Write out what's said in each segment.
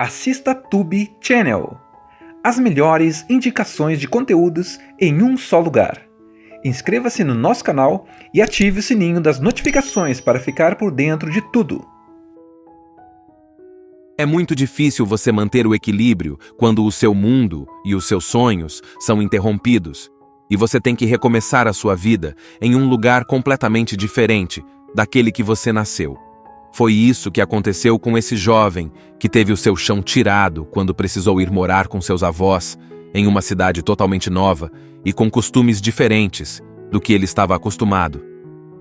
assista Tube Channel. As melhores indicações de conteúdos em um só lugar. Inscreva-se no nosso canal e ative o sininho das notificações para ficar por dentro de tudo. É muito difícil você manter o equilíbrio quando o seu mundo e os seus sonhos são interrompidos e você tem que recomeçar a sua vida em um lugar completamente diferente daquele que você nasceu. Foi isso que aconteceu com esse jovem que teve o seu chão tirado quando precisou ir morar com seus avós em uma cidade totalmente nova e com costumes diferentes do que ele estava acostumado.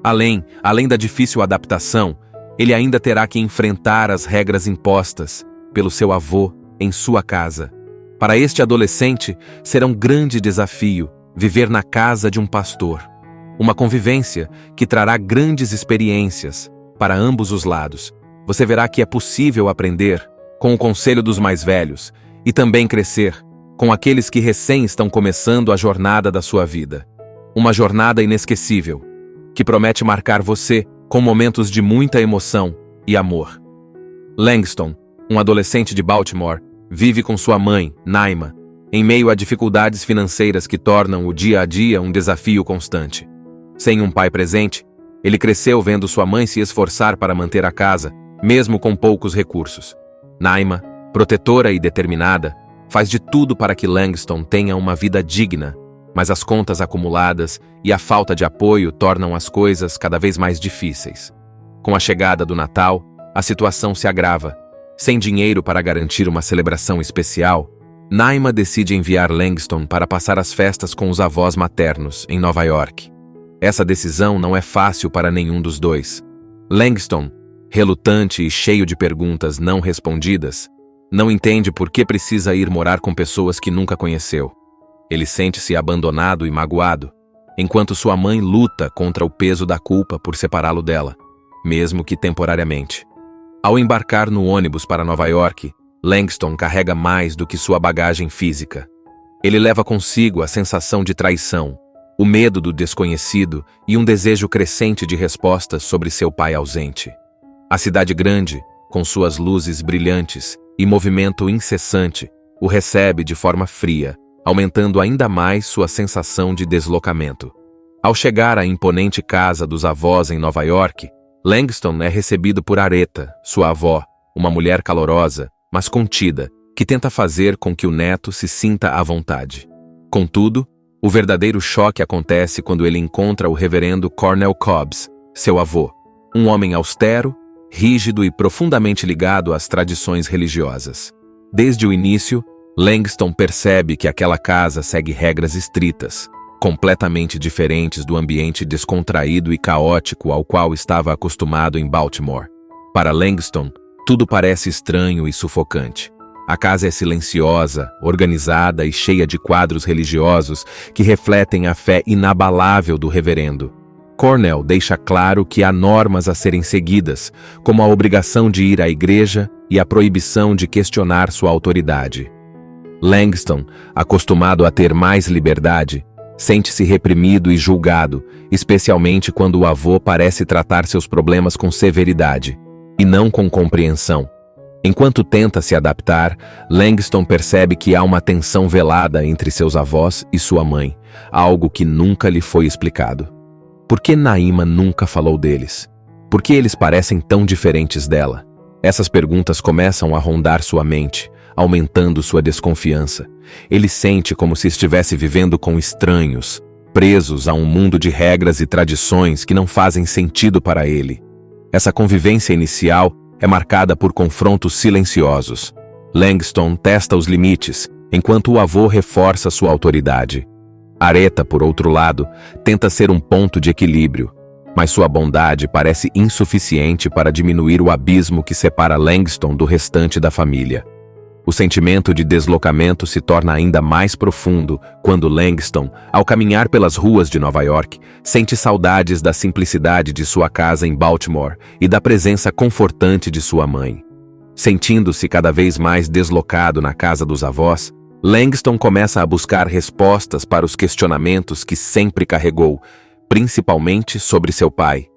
Além da difícil adaptação, ele ainda terá que enfrentar as regras impostas pelo seu avô em sua casa. Para este adolescente, será um grande desafio viver na casa de um pastor. Uma convivência que trará grandes experiências para ambos os lados. Você verá que é possível aprender com o conselho dos mais velhos e também crescer com aqueles que recém estão começando a jornada da sua vida. Uma jornada inesquecível, que promete marcar você com momentos de muita emoção e amor. Langston, um adolescente de Baltimore, vive com sua mãe, Naima, em meio a dificuldades financeiras que tornam o dia a dia um desafio constante. Sem um pai presente, ele cresceu vendo sua mãe se esforçar para manter a casa, mesmo com poucos recursos. Naima, protetora e determinada, faz de tudo para que Langston tenha uma vida digna, mas as contas acumuladas e a falta de apoio tornam as coisas cada vez mais difíceis. Com a chegada do Natal, a situação se agrava. Sem dinheiro para garantir uma celebração especial, Naima decide enviar Langston para passar as festas com os avós maternos em Nova York. Essa decisão não é fácil para nenhum dos dois. Langston, relutante e cheio de perguntas não respondidas, não entende por que precisa ir morar com pessoas que nunca conheceu. Ele sente-se abandonado e magoado, enquanto sua mãe luta contra o peso da culpa por separá-lo dela, mesmo que temporariamente. Ao embarcar no ônibus para Nova York, Langston carrega mais do que sua bagagem física. Ele leva consigo a sensação de traição, o medo do desconhecido e um desejo crescente de respostas sobre seu pai ausente. A cidade grande, com suas luzes brilhantes e movimento incessante, o recebe de forma fria, aumentando ainda mais sua sensação de deslocamento. Ao chegar à imponente casa dos avós em Nova York, Langston é recebido por Aretha, sua avó, uma mulher calorosa, mas contida, que tenta fazer com que o neto se sinta à vontade. Contudo, o verdadeiro choque acontece quando ele encontra o reverendo Cornel Cobbs, seu avô, um homem austero, rígido e profundamente ligado às tradições religiosas. Desde o início, Langston percebe que aquela casa segue regras estritas, completamente diferentes do ambiente descontraído e caótico ao qual estava acostumado em Baltimore. Para Langston, tudo parece estranho e sufocante. A casa é silenciosa, organizada e cheia de quadros religiosos que refletem a fé inabalável do reverendo. Cornel deixa claro que há normas a serem seguidas, como a obrigação de ir à igreja e a proibição de questionar sua autoridade. Langston, acostumado a ter mais liberdade, sente-se reprimido e julgado, especialmente quando o avô parece tratar seus problemas com severidade, e não com compreensão. Enquanto tenta se adaptar, Langston percebe que há uma tensão velada entre seus avós e sua mãe, algo que nunca lhe foi explicado. Por que Naima nunca falou deles? Por que eles parecem tão diferentes dela? Essas perguntas começam a rondar sua mente, aumentando sua desconfiança. Ele sente como se estivesse vivendo com estranhos, presos a um mundo de regras e tradições que não fazem sentido para ele. Essa convivência inicial é marcada por confrontos silenciosos. Langston testa os limites, enquanto o avô reforça sua autoridade. Aretha, por outro lado, tenta ser um ponto de equilíbrio, mas sua bondade parece insuficiente para diminuir o abismo que separa Langston do restante da família. O sentimento de deslocamento se torna ainda mais profundo quando Langston, ao caminhar pelas ruas de Nova York, sente saudades da simplicidade de sua casa em Baltimore e da presença confortante de sua mãe. Sentindo-se cada vez mais deslocado na casa dos avós, Langston começa a buscar respostas para os questionamentos que sempre carregou, principalmente sobre seu pai.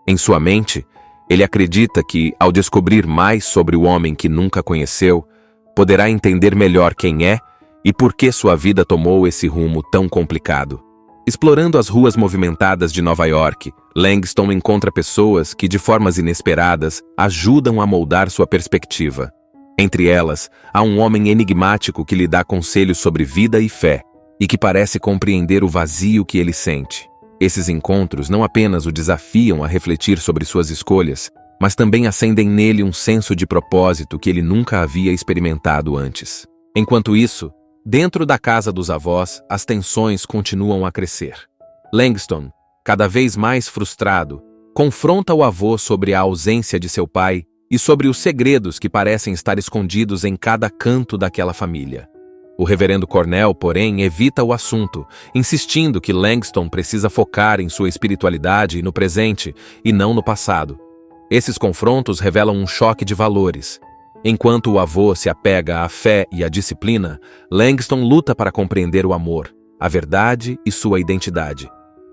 Em sua mente, ele acredita que, ao descobrir mais sobre o homem que nunca conheceu, poderá entender melhor quem é e por que sua vida tomou esse rumo tão complicado. Explorando as ruas movimentadas de Nova York, Langston encontra pessoas que, de formas inesperadas, ajudam a moldar sua perspectiva. Entre elas, há um homem enigmático que lhe dá conselhos sobre vida e fé, e que parece compreender o vazio que ele sente. Esses encontros não apenas o desafiam a refletir sobre suas escolhas, mas também acendem nele um senso de propósito que ele nunca havia experimentado antes. Enquanto isso, dentro da casa dos avós, as tensões continuam a crescer. Langston, cada vez mais frustrado, confronta o avô sobre a ausência de seu pai e sobre os segredos que parecem estar escondidos em cada canto daquela família. O reverendo Cornell, porém, evita o assunto, insistindo que Langston precisa focar em sua espiritualidade e no presente, e não no passado. Esses confrontos revelam um choque de valores. Enquanto o avô se apega à fé e à disciplina, Langston luta para compreender o amor, a verdade e sua identidade.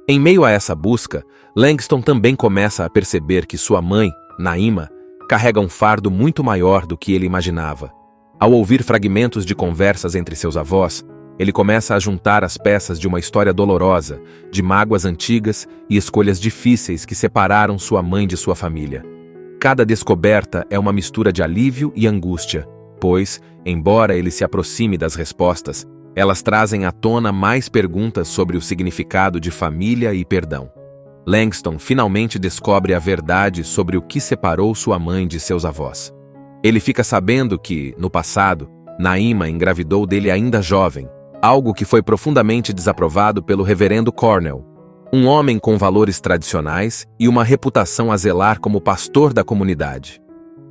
Em meio a essa busca, Langston também começa a perceber que sua mãe, Naima, carrega um fardo muito maior do que ele imaginava. Ao ouvir fragmentos de conversas entre seus avós, ele começa a juntar as peças de uma história dolorosa, de mágoas antigas e escolhas difíceis que separaram sua mãe de sua família. Cada descoberta é uma mistura de alívio e angústia, pois, embora ele se aproxime das respostas, elas trazem à tona mais perguntas sobre o significado de família e perdão. Langston finalmente descobre a verdade sobre o que separou sua mãe de seus avós. Ele fica sabendo que, no passado, Naima engravidou dele ainda jovem, algo que foi profundamente desaprovado pelo reverendo Cornell, um homem com valores tradicionais e uma reputação a zelar como pastor da comunidade.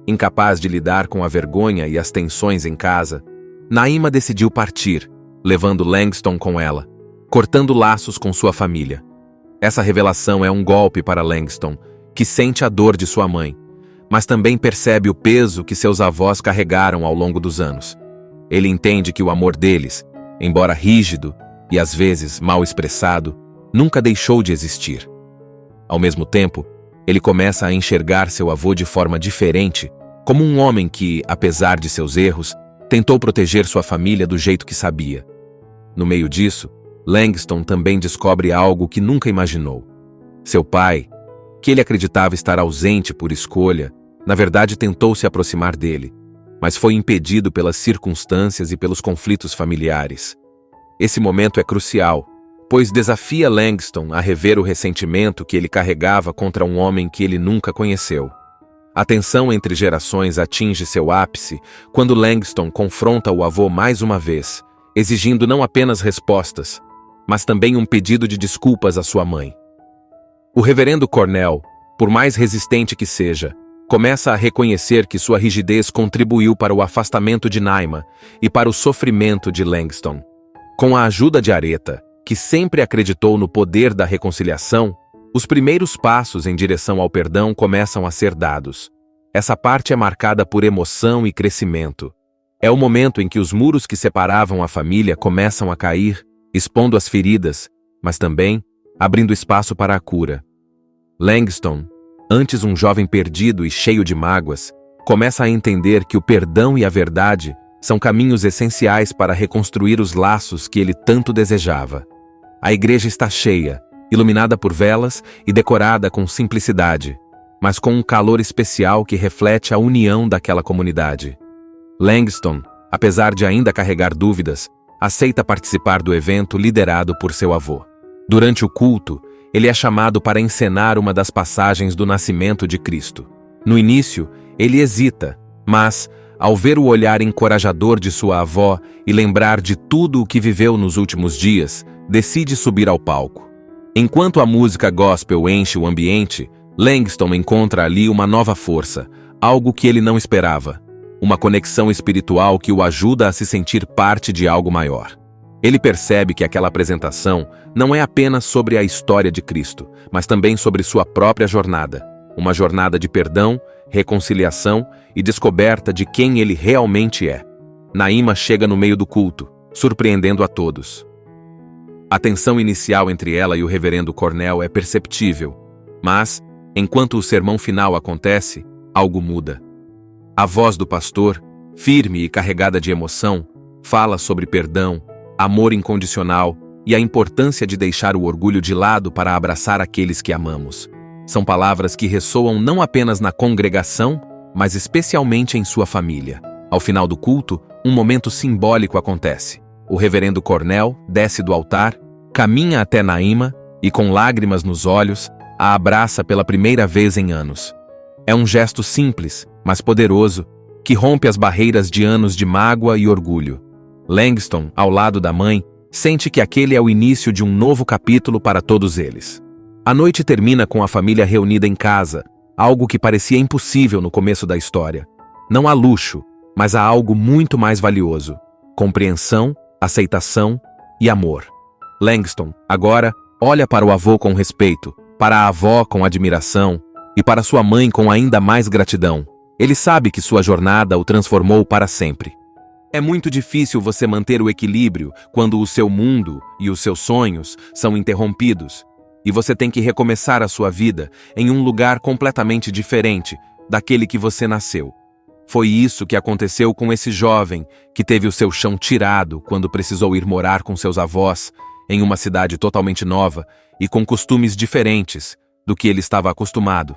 Incapaz de lidar com a vergonha e as tensões em casa, Naima decidiu partir, levando Langston com ela, cortando laços com sua família. Essa revelação é um golpe para Langston, que sente a dor de sua mãe, mas também percebe o peso que seus avós carregaram ao longo dos anos. Ele entende que o amor deles, embora rígido e às vezes mal expressado, nunca deixou de existir. Ao mesmo tempo, ele começa a enxergar seu avô de forma diferente, como um homem que, apesar de seus erros, tentou proteger sua família do jeito que sabia. No meio disso, Langston também descobre algo que nunca imaginou. Seu pai, que ele acreditava estar ausente por escolha, na verdade tentou se aproximar dele, mas foi impedido pelas circunstâncias e pelos conflitos familiares. Esse momento é crucial, pois desafia Langston a rever o ressentimento que ele carregava contra um homem que ele nunca conheceu. A tensão entre gerações atinge seu ápice quando Langston confronta o avô mais uma vez, exigindo não apenas respostas, mas também um pedido de desculpas à sua mãe. O reverendo Cornell, por mais resistente que seja, começa a reconhecer que sua rigidez contribuiu para o afastamento de Naima e para o sofrimento de Langston. Com a ajuda de Aretha, que sempre acreditou no poder da reconciliação, os primeiros passos em direção ao perdão começam a ser dados. Essa parte é marcada por emoção e crescimento. É o momento em que os muros que separavam a família começam a cair, expondo as feridas, mas também abrindo espaço para a cura. Langston, antes um jovem perdido e cheio de mágoas, começa a entender que o perdão e a verdade são caminhos essenciais para reconstruir os laços que ele tanto desejava. A igreja está cheia, iluminada por velas e decorada com simplicidade, mas com um calor especial que reflete a união daquela comunidade. Langston, apesar de ainda carregar dúvidas, aceita participar do evento liderado por seu avô. Durante o culto, ele é chamado para encenar uma das passagens do nascimento de Cristo. No início, ele hesita, mas, ao ver o olhar encorajador de sua avó e lembrar de tudo o que viveu nos últimos dias, decide subir ao palco. Enquanto a música gospel enche o ambiente, Langston encontra ali uma nova força, algo que ele não esperava. Uma conexão espiritual que o ajuda a se sentir parte de algo maior. Ele percebe que aquela apresentação não é apenas sobre a história de Cristo, mas também sobre sua própria jornada. Uma jornada de perdão, reconciliação e descoberta de quem ele realmente é. Naima chega no meio do culto, surpreendendo a todos. A tensão inicial entre ela e o reverendo Cornell é perceptível, mas, enquanto o sermão final acontece, algo muda. A voz do pastor, Firme e carregada de emoção, fala sobre perdão, amor incondicional e a importância de deixar o orgulho de lado para abraçar aqueles que amamos. São palavras que ressoam não apenas na congregação, mas especialmente em sua família. Ao final do culto, um momento simbólico acontece. O reverendo Cornell desce do altar, caminha até Naima e, com lágrimas nos olhos, a abraça pela primeira vez em anos. É um gesto simples, mas poderoso, que rompe as barreiras de anos de mágoa e orgulho. Langston, ao lado da mãe, sente que aquele é o início de um novo capítulo para todos eles. A noite termina com a família reunida em casa, algo que parecia impossível no começo da história. Não há luxo, mas há algo muito mais valioso: compreensão, aceitação e amor. Langston, agora, olha para o avô com respeito, para a avó com admiração e para sua mãe com ainda mais gratidão. Ele sabe que sua jornada o transformou para sempre. É muito difícil você manter o equilíbrio quando o seu mundo e os seus sonhos são interrompidos, e você tem que recomeçar a sua vida em um lugar completamente diferente daquele que você nasceu. Foi isso que aconteceu com esse jovem que teve o seu chão tirado quando precisou ir morar com seus avós em uma cidade totalmente nova e com costumes diferentes do que ele estava acostumado.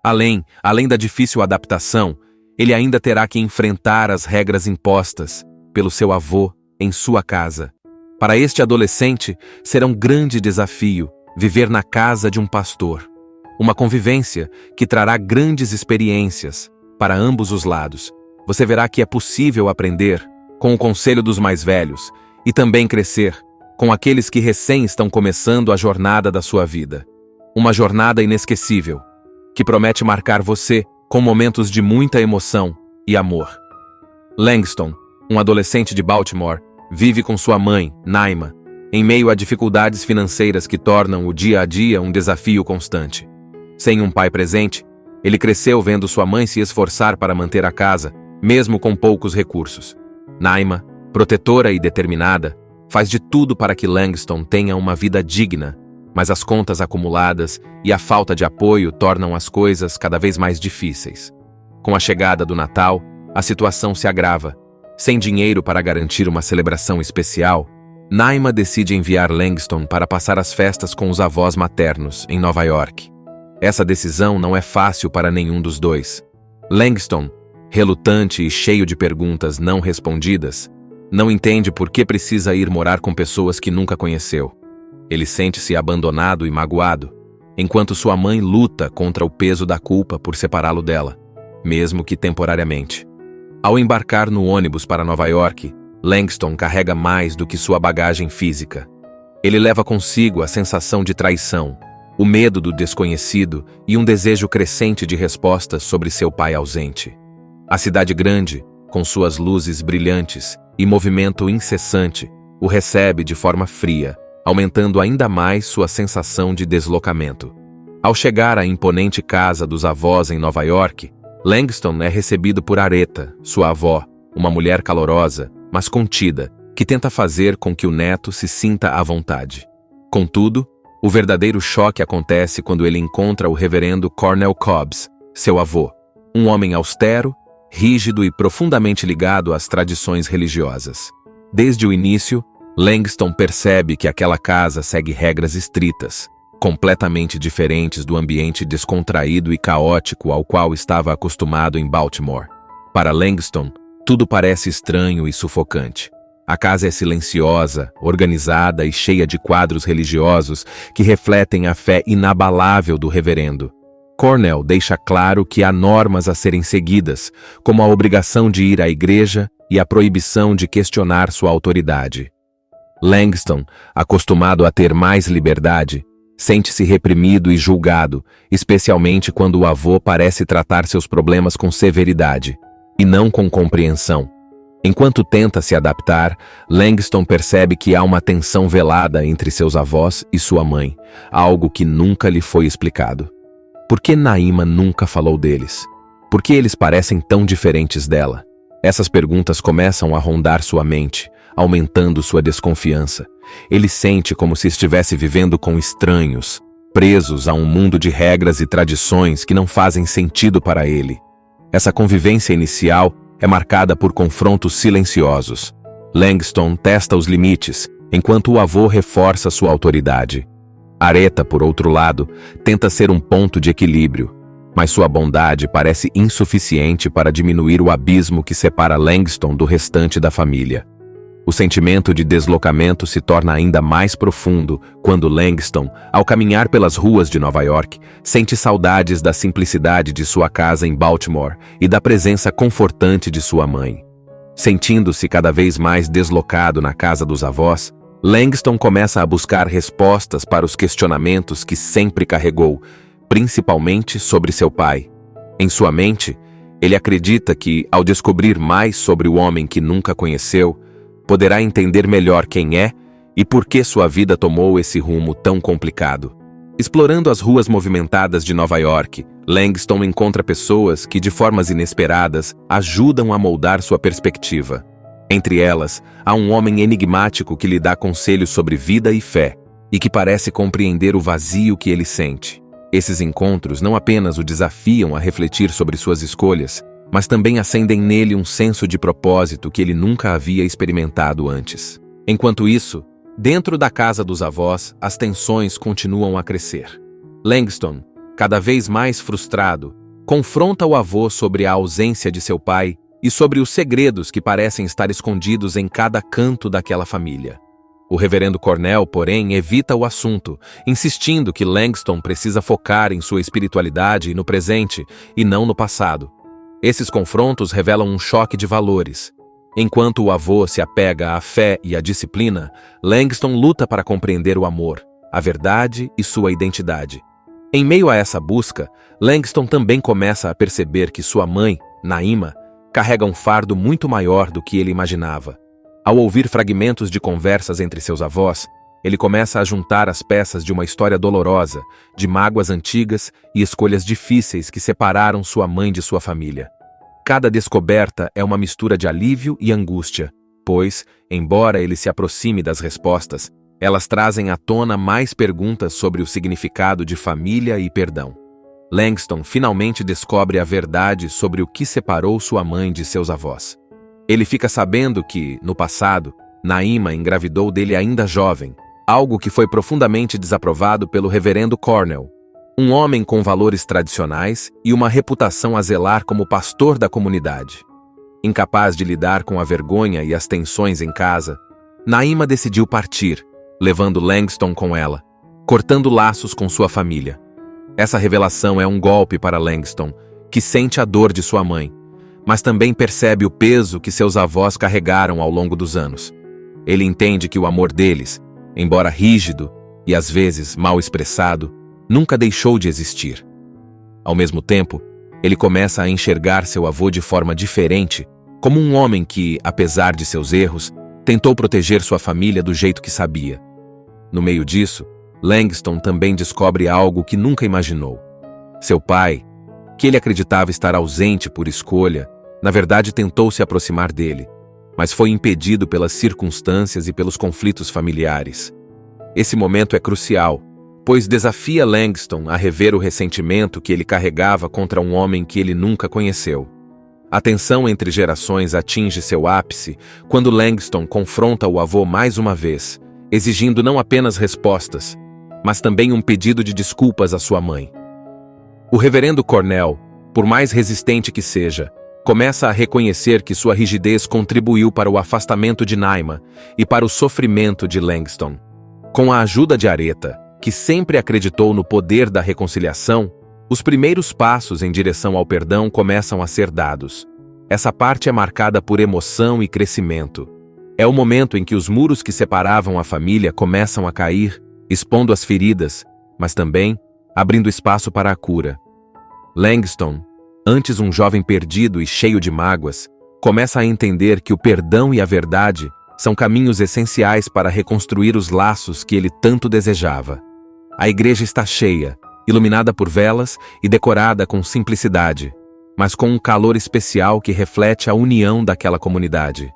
Além da difícil adaptação, ele ainda terá que enfrentar as regras impostas pelo seu avô em sua casa. Para este adolescente, será um grande desafio viver na casa de um pastor. Uma convivência que trará grandes experiências para ambos os lados. Você verá que é possível aprender com o conselho dos mais velhos e também crescer com aqueles que recém estão começando a jornada da sua vida. Uma jornada inesquecível, que promete marcar você com momentos de muita emoção e amor. Langston, um adolescente de Baltimore, vive com sua mãe, Naima, em meio a dificuldades financeiras que tornam o dia a dia um desafio constante. Sem um pai presente, ele cresceu vendo sua mãe se esforçar para manter a casa, mesmo com poucos recursos. Naima, protetora e determinada, faz de tudo para que Langston tenha uma vida digna, mas as contas acumuladas e a falta de apoio tornam as coisas cada vez mais difíceis. Com a chegada do Natal, a situação se agrava. Sem dinheiro para garantir uma celebração especial, Naima decide enviar Langston para passar as festas com os avós maternos em Nova York. Essa decisão não é fácil para nenhum dos dois. Langston, relutante e cheio de perguntas não respondidas, não entende por que precisa ir morar com pessoas que nunca conheceu. Ele sente-se abandonado e magoado, enquanto sua mãe luta contra o peso da culpa por separá-lo dela, mesmo que temporariamente. Ao embarcar no ônibus para Nova York, Langston carrega mais do que sua bagagem física. Ele leva consigo a sensação de traição, o medo do desconhecido e um desejo crescente de respostas sobre seu pai ausente. A cidade grande, com suas luzes brilhantes e movimento incessante, o recebe de forma fria, aumentando ainda mais sua sensação de deslocamento. Ao chegar à imponente casa dos avós em Nova York, Langston é recebido por Aretha, sua avó, uma mulher calorosa, mas contida, que tenta fazer com que o neto se sinta à vontade. Contudo, o verdadeiro choque acontece quando ele encontra o reverendo Cornell Cobbs, seu avô, um homem austero, rígido e profundamente ligado às tradições religiosas. Desde o início, Langston percebe que aquela casa segue regras estritas, completamente diferentes do ambiente descontraído e caótico ao qual estava acostumado em Baltimore. Para Langston, tudo parece estranho e sufocante. A casa é silenciosa, organizada e cheia de quadros religiosos que refletem a fé inabalável do reverendo. Cornell deixa claro que há normas a serem seguidas, como a obrigação de ir à igreja e a proibição de questionar sua autoridade. Langston, acostumado a ter mais liberdade, sente-se reprimido e julgado, especialmente quando o avô parece tratar seus problemas com severidade, e não com compreensão. Enquanto tenta se adaptar, Langston percebe que há uma tensão velada entre seus avós e sua mãe, algo que nunca lhe foi explicado. Por que Naima nunca falou deles? Por que eles parecem tão diferentes dela? Essas perguntas começam a rondar sua mente, aumentando sua desconfiança. Ele sente como se estivesse vivendo com estranhos, presos a um mundo de regras e tradições que não fazem sentido para ele. Essa convivência inicial é marcada por confrontos silenciosos. Langston testa os limites, enquanto o avô reforça sua autoridade. Aretha, por outro lado, tenta ser um ponto de equilíbrio, mas sua bondade parece insuficiente para diminuir o abismo que separa Langston do restante da família. O sentimento de deslocamento se torna ainda mais profundo quando Langston, ao caminhar pelas ruas de Nova York, sente saudades da simplicidade de sua casa em Baltimore e da presença confortante de sua mãe. Sentindo-se cada vez mais deslocado na casa dos avós, Langston começa a buscar respostas para os questionamentos que sempre carregou, principalmente sobre seu pai. Em sua mente, ele acredita que, ao descobrir mais sobre o homem que nunca conheceu, poderá entender melhor quem é e por que sua vida tomou esse rumo tão complicado. Explorando as ruas movimentadas de Nova York, Langston encontra pessoas que, de formas inesperadas, ajudam a moldar sua perspectiva. Entre elas, há um homem enigmático que lhe dá conselhos sobre vida e fé, e que parece compreender o vazio que ele sente. Esses encontros não apenas o desafiam a refletir sobre suas escolhas, mas também acendem nele um senso de propósito que ele nunca havia experimentado antes. Enquanto isso, dentro da casa dos avós, as tensões continuam a crescer. Langston, cada vez mais frustrado, confronta o avô sobre a ausência de seu pai e sobre os segredos que parecem estar escondidos em cada canto daquela família. O reverendo Cornell, porém, evita o assunto, insistindo que Langston precisa focar em sua espiritualidade e no presente, e não no passado. Esses confrontos revelam um choque de valores. Enquanto o avô se apega à fé e à disciplina, Langston luta para compreender o amor, a verdade e sua identidade. Em meio a essa busca, Langston também começa a perceber que sua mãe, Naima, carrega um fardo muito maior do que ele imaginava. Ao ouvir fragmentos de conversas entre seus avós, ele começa a juntar as peças de uma história dolorosa, de mágoas antigas e escolhas difíceis que separaram sua mãe de sua família. Cada descoberta é uma mistura de alívio e angústia, pois, embora ele se aproxime das respostas, elas trazem à tona mais perguntas sobre o significado de família e perdão. Langston finalmente descobre a verdade sobre o que separou sua mãe de seus avós. Ele fica sabendo que, no passado, Naima engravidou dele ainda jovem, algo que foi profundamente desaprovado pelo reverendo Cornell, um homem com valores tradicionais e uma reputação a zelar como pastor da comunidade. Incapaz de lidar com a vergonha e as tensões em casa, Naima decidiu partir, levando Langston com ela, cortando laços com sua família. Essa revelação é um golpe para Langston, que sente a dor de sua mãe, mas também percebe o peso que seus avós carregaram ao longo dos anos. Ele entende que o amor deles, embora rígido e às vezes mal expressado, nunca deixou de existir. Ao mesmo tempo, ele começa a enxergar seu avô de forma diferente, como um homem que, apesar de seus erros, tentou proteger sua família do jeito que sabia. No meio disso, Langston também descobre algo que nunca imaginou. Seu pai, que ele acreditava estar ausente por escolha, na verdade tentou se aproximar dele, mas foi impedido pelas circunstâncias e pelos conflitos familiares. Esse momento é crucial, pois desafia Langston a rever o ressentimento que ele carregava contra um homem que ele nunca conheceu. A tensão entre gerações atinge seu ápice quando Langston confronta o avô mais uma vez, exigindo não apenas respostas, mas também um pedido de desculpas à sua mãe. O reverendo Cornell, por mais resistente que seja, começa a reconhecer que sua rigidez contribuiu para o afastamento de Naima e para o sofrimento de Langston. Com a ajuda de Aretha, que sempre acreditou no poder da reconciliação, os primeiros passos em direção ao perdão começam a ser dados. Essa parte é marcada por emoção e crescimento. É o momento em que os muros que separavam a família começam a cair, expondo as feridas, mas também abrindo espaço para a cura. Langston, antes um jovem perdido e cheio de mágoas, começa a entender que o perdão e a verdade são caminhos essenciais para reconstruir os laços que ele tanto desejava. A igreja está cheia, iluminada por velas e decorada com simplicidade, mas com um calor especial que reflete a união daquela comunidade.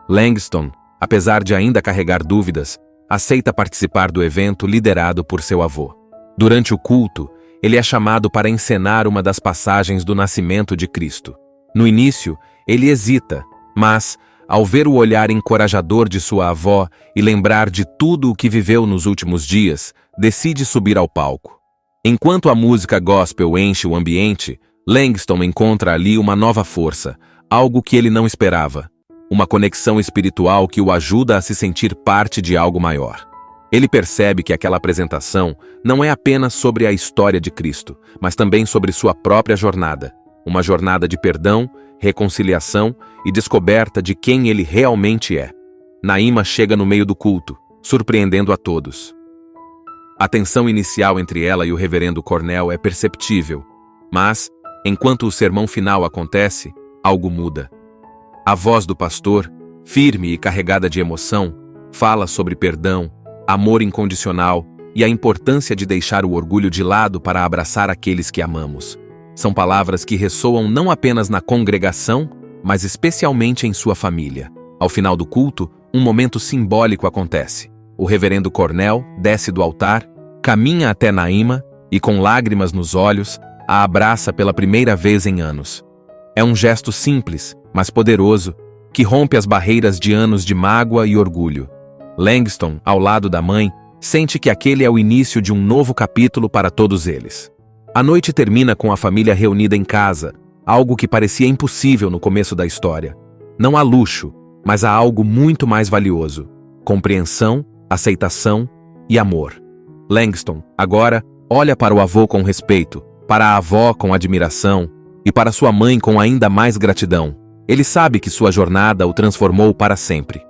Langston, apesar de ainda carregar dúvidas, aceita participar do evento liderado por seu avô. Durante o culto, ele é chamado para encenar uma das passagens do nascimento de Cristo. No início, Ele hesita, mas, ao ver o olhar encorajador de sua avó e lembrar de tudo o que viveu nos últimos dias, decide subir ao palco. Enquanto a música gospel enche o ambiente, Langston encontra ali uma nova força, algo que ele não esperava. Uma conexão espiritual que o ajuda a se sentir parte de algo maior. Ele percebe que aquela apresentação não é apenas sobre a história de Cristo, mas também sobre sua própria jornada. Uma jornada de perdão, reconciliação e descoberta de quem ele realmente é. Naima chega no meio do culto, surpreendendo a todos. A tensão inicial entre ela e o reverendo Cornell é perceptível, mas, enquanto o sermão final acontece, algo muda. A voz do pastor, firme e carregada de emoção, fala sobre perdão, amor incondicional e a importância de deixar o orgulho de lado para abraçar aqueles que amamos. São palavras que ressoam não apenas na congregação, mas especialmente em sua família. Ao final do culto, um momento simbólico acontece. O reverendo Cornell desce do altar, caminha até Naima e, com lágrimas nos olhos, a abraça pela primeira vez em anos. É um gesto simples, mas poderoso, que rompe as barreiras de anos de mágoa e orgulho. Langston, ao lado da mãe, sente que aquele é o início de um novo capítulo para todos eles. A noite termina com a família reunida em casa, algo que parecia impossível no começo da história. Não há luxo, mas há algo muito mais valioso: compreensão, aceitação e amor. Langston, agora, olha para o avô com respeito, para a avó com admiração e para sua mãe com ainda mais gratidão. Ele sabe que sua jornada o transformou para sempre.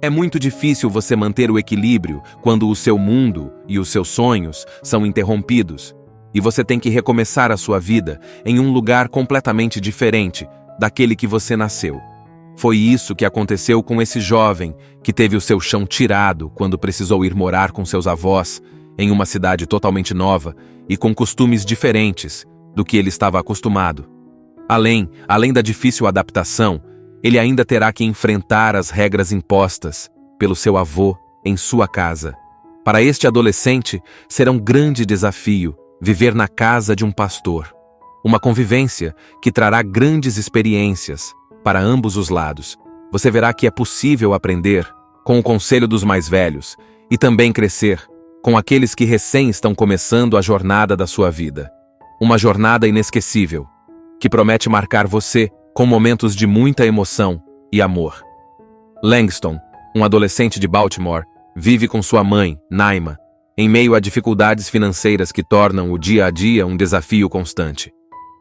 É muito difícil você manter o equilíbrio quando o seu mundo e os seus sonhos são interrompidos, e você tem que recomeçar a sua vida em um lugar completamente diferente daquele que você nasceu. Foi isso que aconteceu com esse jovem que teve o seu chão tirado quando precisou ir morar com seus avós em uma cidade totalmente nova e com costumes diferentes do que ele estava acostumado. Além da difícil adaptação, ele ainda terá que enfrentar as regras impostas pelo seu avô em sua casa. Para este adolescente, será um grande desafio viver na casa de um pastor. Uma convivência que trará grandes experiências para ambos os lados. Você verá que é possível aprender com o conselho dos mais velhos e também crescer com aqueles que recém estão começando a jornada da sua vida. Uma jornada inesquecível, que promete marcar você com momentos de muita emoção e amor. Langston, um adolescente de Baltimore, vive com sua mãe, Naima, em meio a dificuldades financeiras que tornam o dia a dia um desafio constante.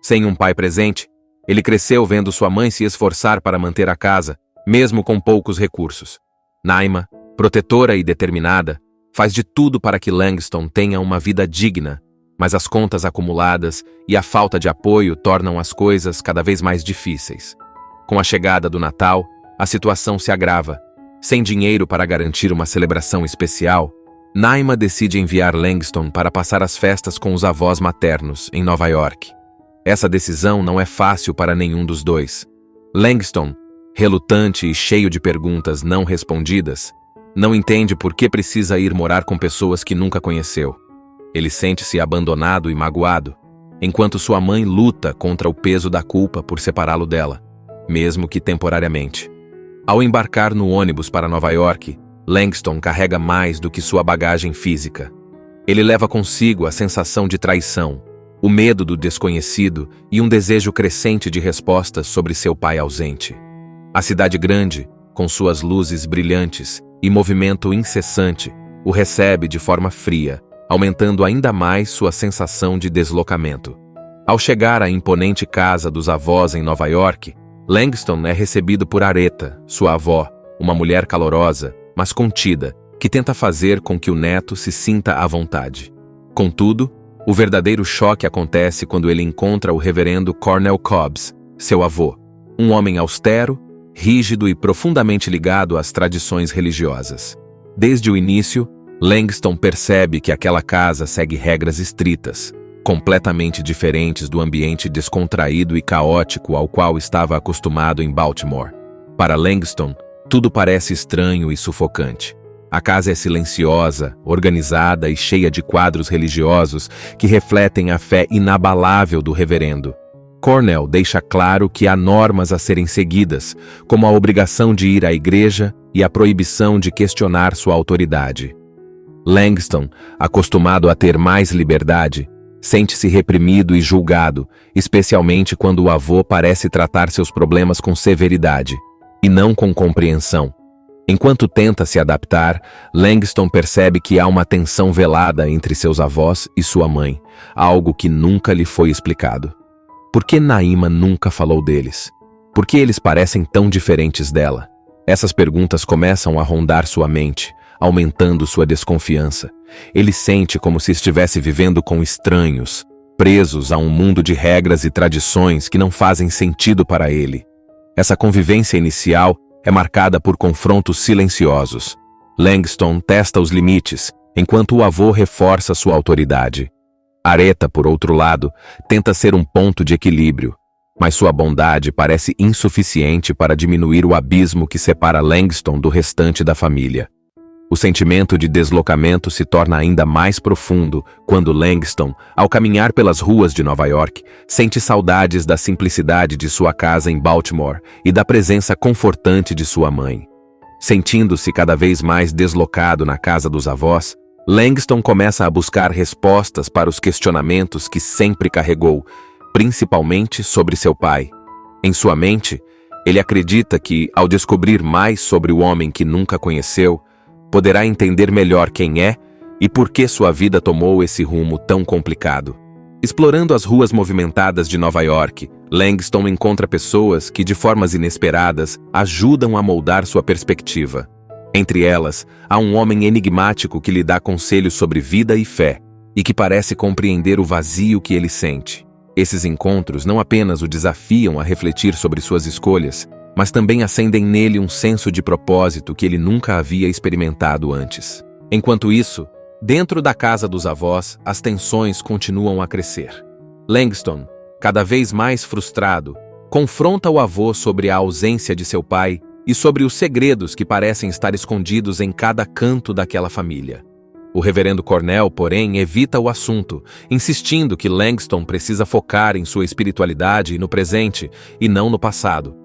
Sem um pai presente, ele cresceu vendo sua mãe se esforçar para manter a casa, mesmo com poucos recursos. Naima, protetora e determinada, faz de tudo para que Langston tenha uma vida digna, mas as contas acumuladas e a falta de apoio tornam as coisas cada vez mais difíceis. Com a chegada do Natal, a situação se agrava. Sem dinheiro para garantir uma celebração especial, Naima decide enviar Langston para passar as festas com os avós maternos em Nova York. Essa decisão não é fácil para nenhum dos dois. Langston, relutante e cheio de perguntas não respondidas, não entende por que precisa ir morar com pessoas que nunca conheceu. Ele sente-se abandonado e magoado, enquanto sua mãe luta contra o peso da culpa por separá-lo dela, mesmo que temporariamente. Ao embarcar no ônibus para Nova York, Langston carrega mais do que sua bagagem física. Ele leva consigo a sensação de traição, o medo do desconhecido e um desejo crescente de respostas sobre seu pai ausente. A cidade grande, com suas luzes brilhantes e movimento incessante, o recebe de forma fria, aumentando ainda mais sua sensação de deslocamento. Ao chegar à imponente casa dos avós em Nova York, Langston é recebido por Aretha, sua avó, uma mulher calorosa, mas contida, que tenta fazer com que o neto se sinta à vontade. Contudo, o verdadeiro choque acontece quando ele encontra o reverendo Cornell Cobbs, seu avô, um homem austero, rígido e profundamente ligado às tradições religiosas. Desde o início, Langston percebe que aquela casa segue regras estritas, completamente diferentes do ambiente descontraído e caótico ao qual estava acostumado em Baltimore. Para Langston, tudo parece estranho e sufocante. A casa é silenciosa, organizada e cheia de quadros religiosos que refletem a fé inabalável do reverendo. Cornell deixa claro que há normas a serem seguidas, como a obrigação de ir à igreja e a proibição de questionar sua autoridade. Langston, acostumado a ter mais liberdade, sente-se reprimido e julgado, especialmente quando o avô parece tratar seus problemas com severidade, e não com compreensão. Enquanto tenta se adaptar, Langston percebe que há uma tensão velada entre seus avós e sua mãe, algo que nunca lhe foi explicado. Por que Naima nunca falou deles? Por que eles parecem tão diferentes dela? Essas perguntas começam a rondar sua mente, aumentando sua desconfiança. Ele sente como se estivesse vivendo com estranhos, presos a um mundo de regras e tradições que não fazem sentido para ele. Essa convivência inicial é marcada por confrontos silenciosos. Langston testa os limites, enquanto o avô reforça sua autoridade. Aretha, por outro lado, tenta ser um ponto de equilíbrio, mas sua bondade parece insuficiente para diminuir o abismo que separa Langston do restante da família. O sentimento de deslocamento se torna ainda mais profundo quando Langston, ao caminhar pelas ruas de Nova York, sente saudades da simplicidade de sua casa em Baltimore e da presença confortante de sua mãe. Sentindo-se cada vez mais deslocado na casa dos avós, Langston começa a buscar respostas para os questionamentos que sempre carregou, principalmente sobre seu pai. Em sua mente, ele acredita que, ao descobrir mais sobre o homem que nunca conheceu, poderá entender melhor quem é e por que sua vida tomou esse rumo tão complicado. Explorando as ruas movimentadas de Nova York, Langston encontra pessoas que, de formas inesperadas, ajudam a moldar sua perspectiva. Entre elas, há um homem enigmático que lhe dá conselhos sobre vida e fé, e que parece compreender o vazio que ele sente. Esses encontros não apenas o desafiam a refletir sobre suas escolhas, mas também acendem nele um senso de propósito que ele nunca havia experimentado antes. Enquanto isso, dentro da casa dos avós, as tensões continuam a crescer. Langston, cada vez mais frustrado, confronta o avô sobre a ausência de seu pai e sobre os segredos que parecem estar escondidos em cada canto daquela família. O reverendo Cornell, porém, evita o assunto, insistindo que Langston precisa focar em sua espiritualidade e no presente, e não no passado.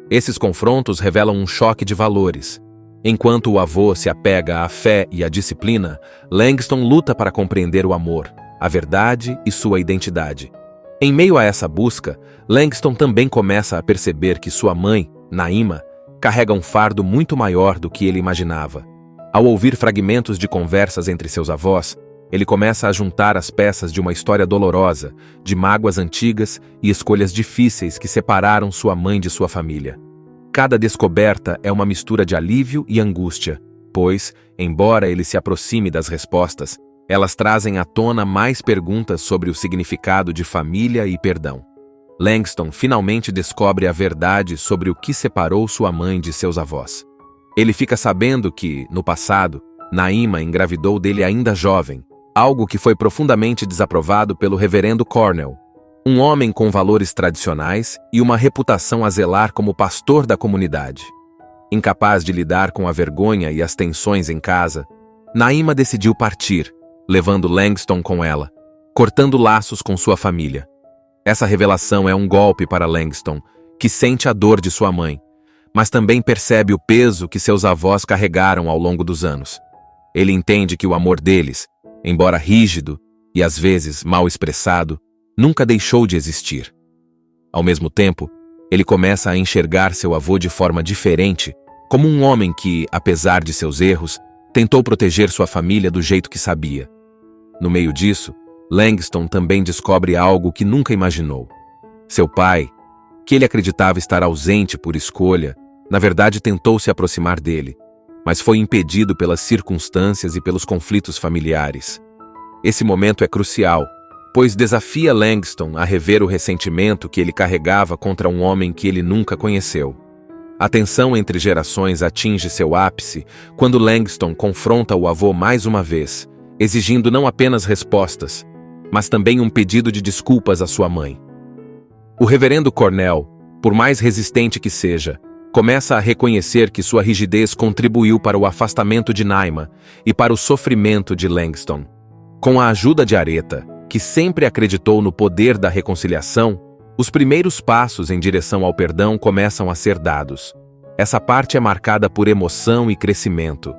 Esses confrontos revelam um choque de valores. Enquanto o avô se apega à fé e à disciplina, Langston luta para compreender o amor, a verdade e sua identidade. Em meio a essa busca, Langston também começa a perceber que sua mãe, Naima, carrega um fardo muito maior do que ele imaginava. Ao ouvir fragmentos de conversas entre seus avós, ele começa a juntar as peças de uma história dolorosa, de mágoas antigas e escolhas difíceis que separaram sua mãe de sua família. Cada descoberta é uma mistura de alívio e angústia, pois, embora ele se aproxime das respostas, elas trazem à tona mais perguntas sobre o significado de família e perdão. Langston finalmente descobre a verdade sobre o que separou sua mãe de seus avós. Ele fica sabendo que, no passado, Naima engravidou dele ainda jovem, algo que foi profundamente desaprovado pelo reverendo Cornell, um homem com valores tradicionais e uma reputação a zelar como pastor da comunidade. Incapaz de lidar com a vergonha e as tensões em casa, Naima decidiu partir, levando Langston com ela, cortando laços com sua família. Essa revelação é um golpe para Langston, que sente a dor de sua mãe, mas também percebe o peso que seus avós carregaram ao longo dos anos. Ele entende que o amor deles, embora rígido e às vezes mal expressado, nunca deixou de existir. Ao mesmo tempo, ele começa a enxergar seu avô de forma diferente, como um homem que, apesar de seus erros, tentou proteger sua família do jeito que sabia. No meio disso, Langston também descobre algo que nunca imaginou. Seu pai, que ele acreditava estar ausente por escolha, na verdade tentou se aproximar dele, mas foi impedido pelas circunstâncias e pelos conflitos familiares. Esse momento é crucial, pois desafia Langston a rever o ressentimento que ele carregava contra um homem que ele nunca conheceu. A tensão entre gerações atinge seu ápice quando Langston confronta o avô mais uma vez, exigindo não apenas respostas, mas também um pedido de desculpas à sua mãe. O reverendo Cornell, por mais resistente que seja, começa a reconhecer que sua rigidez contribuiu para o afastamento de Naima e para o sofrimento de Langston. Com a ajuda de Aretha, que sempre acreditou no poder da reconciliação, Os primeiros passos em direção ao perdão começam a ser dados. Essa parte é marcada por emoção e crescimento.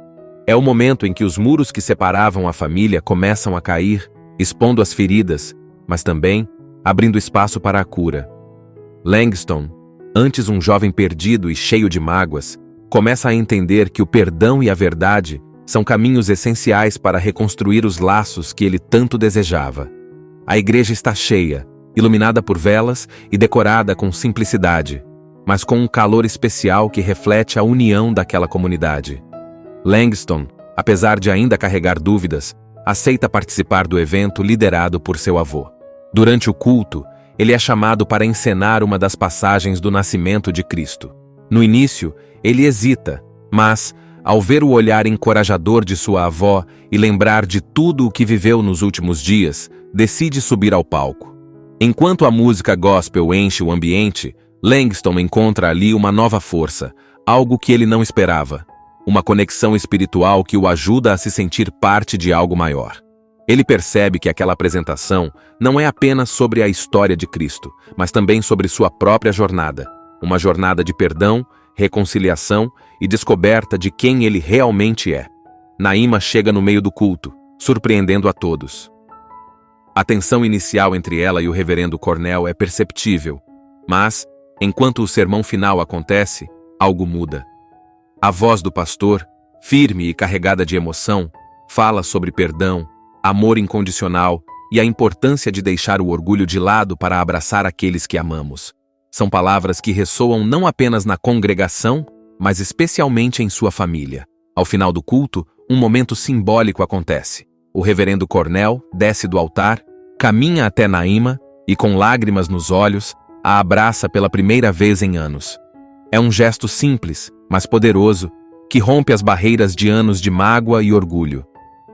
É o momento em que os muros que separavam a família começam a cair, expondo as feridas, mas também abrindo espaço para a cura. Langston, antes um jovem perdido e cheio de mágoas, começa a entender que o perdão e a verdade são caminhos essenciais para reconstruir os laços que ele tanto desejava. A igreja está cheia, iluminada por velas e decorada com simplicidade, mas com um calor especial que reflete a união daquela comunidade. Langston, apesar de ainda carregar dúvidas, aceita participar do evento liderado por seu avô. Durante o culto, ele é chamado para encenar uma das passagens do nascimento de Cristo. No início, ele hesita, mas, ao ver o olhar encorajador de sua avó e lembrar de tudo o que viveu nos últimos dias, decide subir ao palco. Enquanto a música gospel enche o ambiente, Langston encontra ali uma nova força, algo que ele não esperava. Uma conexão espiritual que o ajuda a se sentir parte de algo maior. Ele percebe que aquela apresentação não é apenas sobre a história de Cristo, mas também sobre sua própria jornada. Uma jornada de perdão, reconciliação e descoberta de quem ele realmente é. Naima chega no meio do culto, surpreendendo a todos. A tensão inicial entre ela e o reverendo Cornell é perceptível, mas, enquanto o sermão final acontece, algo muda. A voz do pastor, firme e carregada de emoção, fala sobre perdão, amor incondicional e a importância de deixar o orgulho de lado para abraçar aqueles que amamos. São palavras que ressoam não apenas na congregação, mas especialmente em sua família. Ao final do culto, um momento simbólico acontece. O reverendo Cornell desce do altar, caminha até Naima e, com lágrimas nos olhos, a abraça pela primeira vez em anos. É um gesto simples, mas poderoso, que rompe as barreiras de anos de mágoa e orgulho.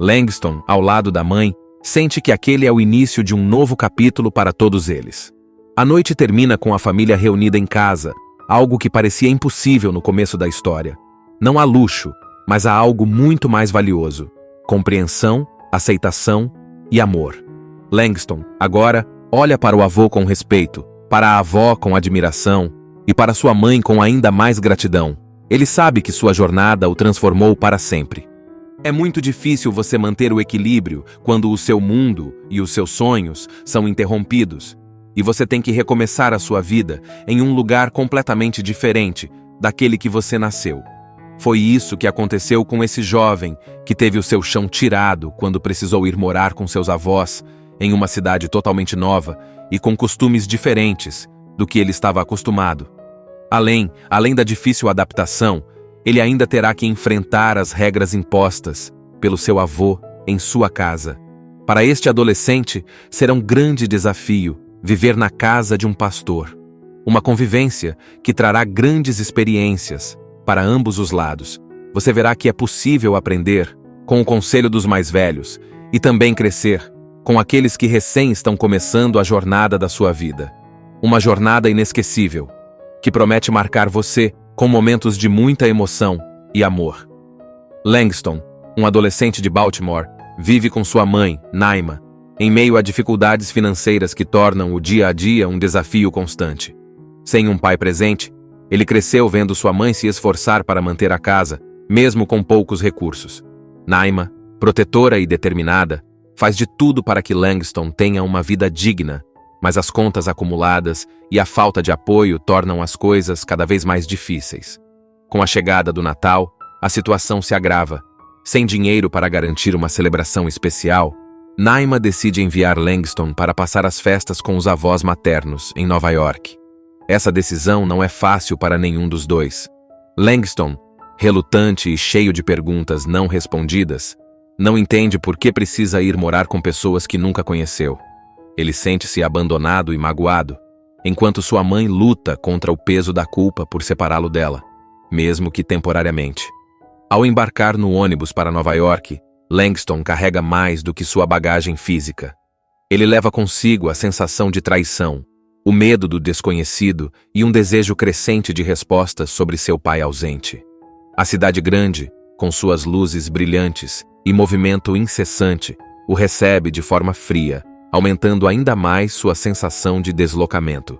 Langston, ao lado da mãe, sente que aquele é o início de um novo capítulo para todos eles. A noite termina com a família reunida em casa, algo que parecia impossível no começo da história. Não há luxo, mas há algo muito mais valioso: compreensão, aceitação e amor. Langston, agora, olha para o avô com respeito, para a avó com admiração e para sua mãe com ainda mais gratidão. Ele sabe que sua jornada o transformou para sempre. É muito difícil você manter o equilíbrio quando o seu mundo e os seus sonhos são interrompidos, e você tem que recomeçar a sua vida em um lugar completamente diferente daquele que você nasceu. Foi isso que aconteceu com esse jovem que teve o seu chão tirado quando precisou ir morar com seus avós em uma cidade totalmente nova e com costumes diferentes do que ele estava acostumado. Além da difícil adaptação, ele ainda terá que enfrentar as regras impostas pelo seu avô em sua casa. Para este adolescente, será um grande desafio viver na casa de um pastor. Uma convivência que trará grandes experiências para ambos os lados. Você verá que é possível aprender com o conselho dos mais velhos e também crescer com aqueles que recém estão começando a jornada da sua vida. Uma jornada inesquecível, que promete marcar você com momentos de muita emoção e amor. Langston, um adolescente de Baltimore, vive com sua mãe, Naima, em meio a dificuldades financeiras que tornam o dia a dia um desafio constante. Sem um pai presente, ele cresceu vendo sua mãe se esforçar para manter a casa, mesmo com poucos recursos. Naima, protetora e determinada, faz de tudo para que Langston tenha uma vida digna, mas as contas acumuladas e a falta de apoio tornam as coisas cada vez mais difíceis. Com a chegada do Natal, a situação se agrava. Sem dinheiro para garantir uma celebração especial, Naima decide enviar Langston para passar as festas com os avós maternos em Nova York. Essa decisão não é fácil para nenhum dos dois. Langston, relutante e cheio de perguntas não respondidas, não entende por que precisa ir morar com pessoas que nunca conheceu. Ele sente-se abandonado e magoado, enquanto sua mãe luta contra o peso da culpa por separá-lo dela, mesmo que temporariamente. Ao embarcar no ônibus para Nova York, Langston carrega mais do que sua bagagem física. Ele leva consigo a sensação de traição, o medo do desconhecido e um desejo crescente de respostas sobre seu pai ausente. A cidade grande, com suas luzes brilhantes e movimento incessante, o recebe de forma fria, aumentando ainda mais sua sensação de deslocamento.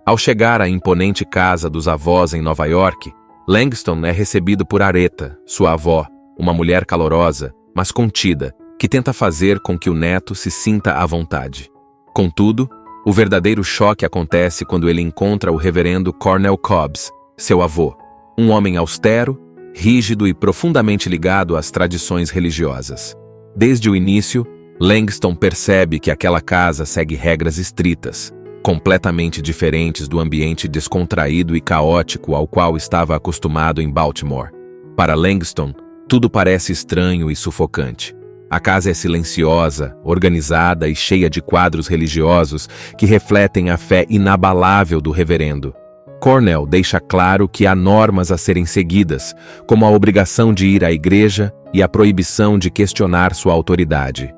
Ao chegar à imponente casa dos avós em Nova York, Langston é recebido por Aretha, sua avó, uma mulher calorosa, mas contida, que tenta fazer com que o neto se sinta à vontade. Contudo, o verdadeiro choque acontece quando ele encontra o reverendo Cornell Cobbs, seu avô, um homem austero, rígido e profundamente ligado às tradições religiosas. Desde o início, Langston percebe que aquela casa segue regras estritas, completamente diferentes do ambiente descontraído e caótico ao qual estava acostumado em Baltimore. Para Langston, tudo parece estranho e sufocante. A casa é silenciosa, organizada e cheia de quadros religiosos que refletem a fé inabalável do reverendo. Cornell deixa claro que há normas a serem seguidas, como a obrigação de ir à igreja e a proibição de questionar sua autoridade.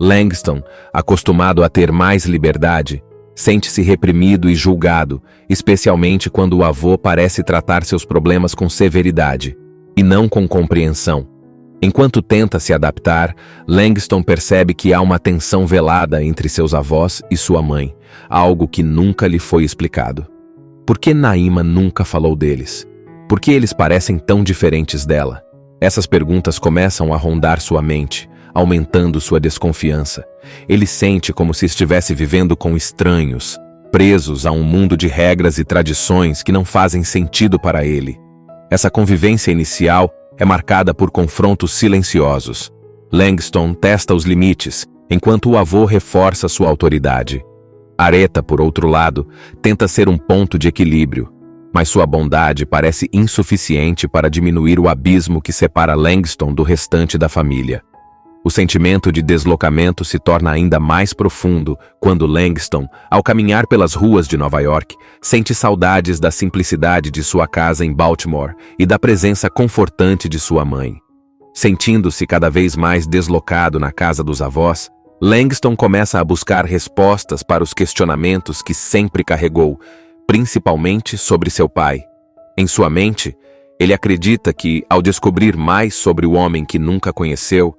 Langston, acostumado a ter mais liberdade, sente-se reprimido e julgado, especialmente quando o avô parece tratar seus problemas com severidade, e não com compreensão. Enquanto tenta se adaptar, Langston percebe que há uma tensão velada entre seus avós e sua mãe, algo que nunca lhe foi explicado. Por que Naima nunca falou deles? Por que eles parecem tão diferentes dela? Essas perguntas começam a rondar sua mente, aumentando sua desconfiança. Ele sente como se estivesse vivendo com estranhos, presos a um mundo de regras e tradições que não fazem sentido para ele. Essa convivência inicial é marcada por confrontos silenciosos. Langston testa os limites, enquanto o avô reforça sua autoridade. Aretha, por outro lado, tenta ser um ponto de equilíbrio, mas sua bondade parece insuficiente para diminuir o abismo que separa Langston do restante da família. O sentimento de deslocamento se torna ainda mais profundo quando Langston, ao caminhar pelas ruas de Nova York, sente saudades da simplicidade de sua casa em Baltimore e da presença confortante de sua mãe. Sentindo-se cada vez mais deslocado na casa dos avós, Langston começa a buscar respostas para os questionamentos que sempre carregou, principalmente sobre seu pai. Em sua mente, ele acredita que, ao descobrir mais sobre o homem que nunca conheceu,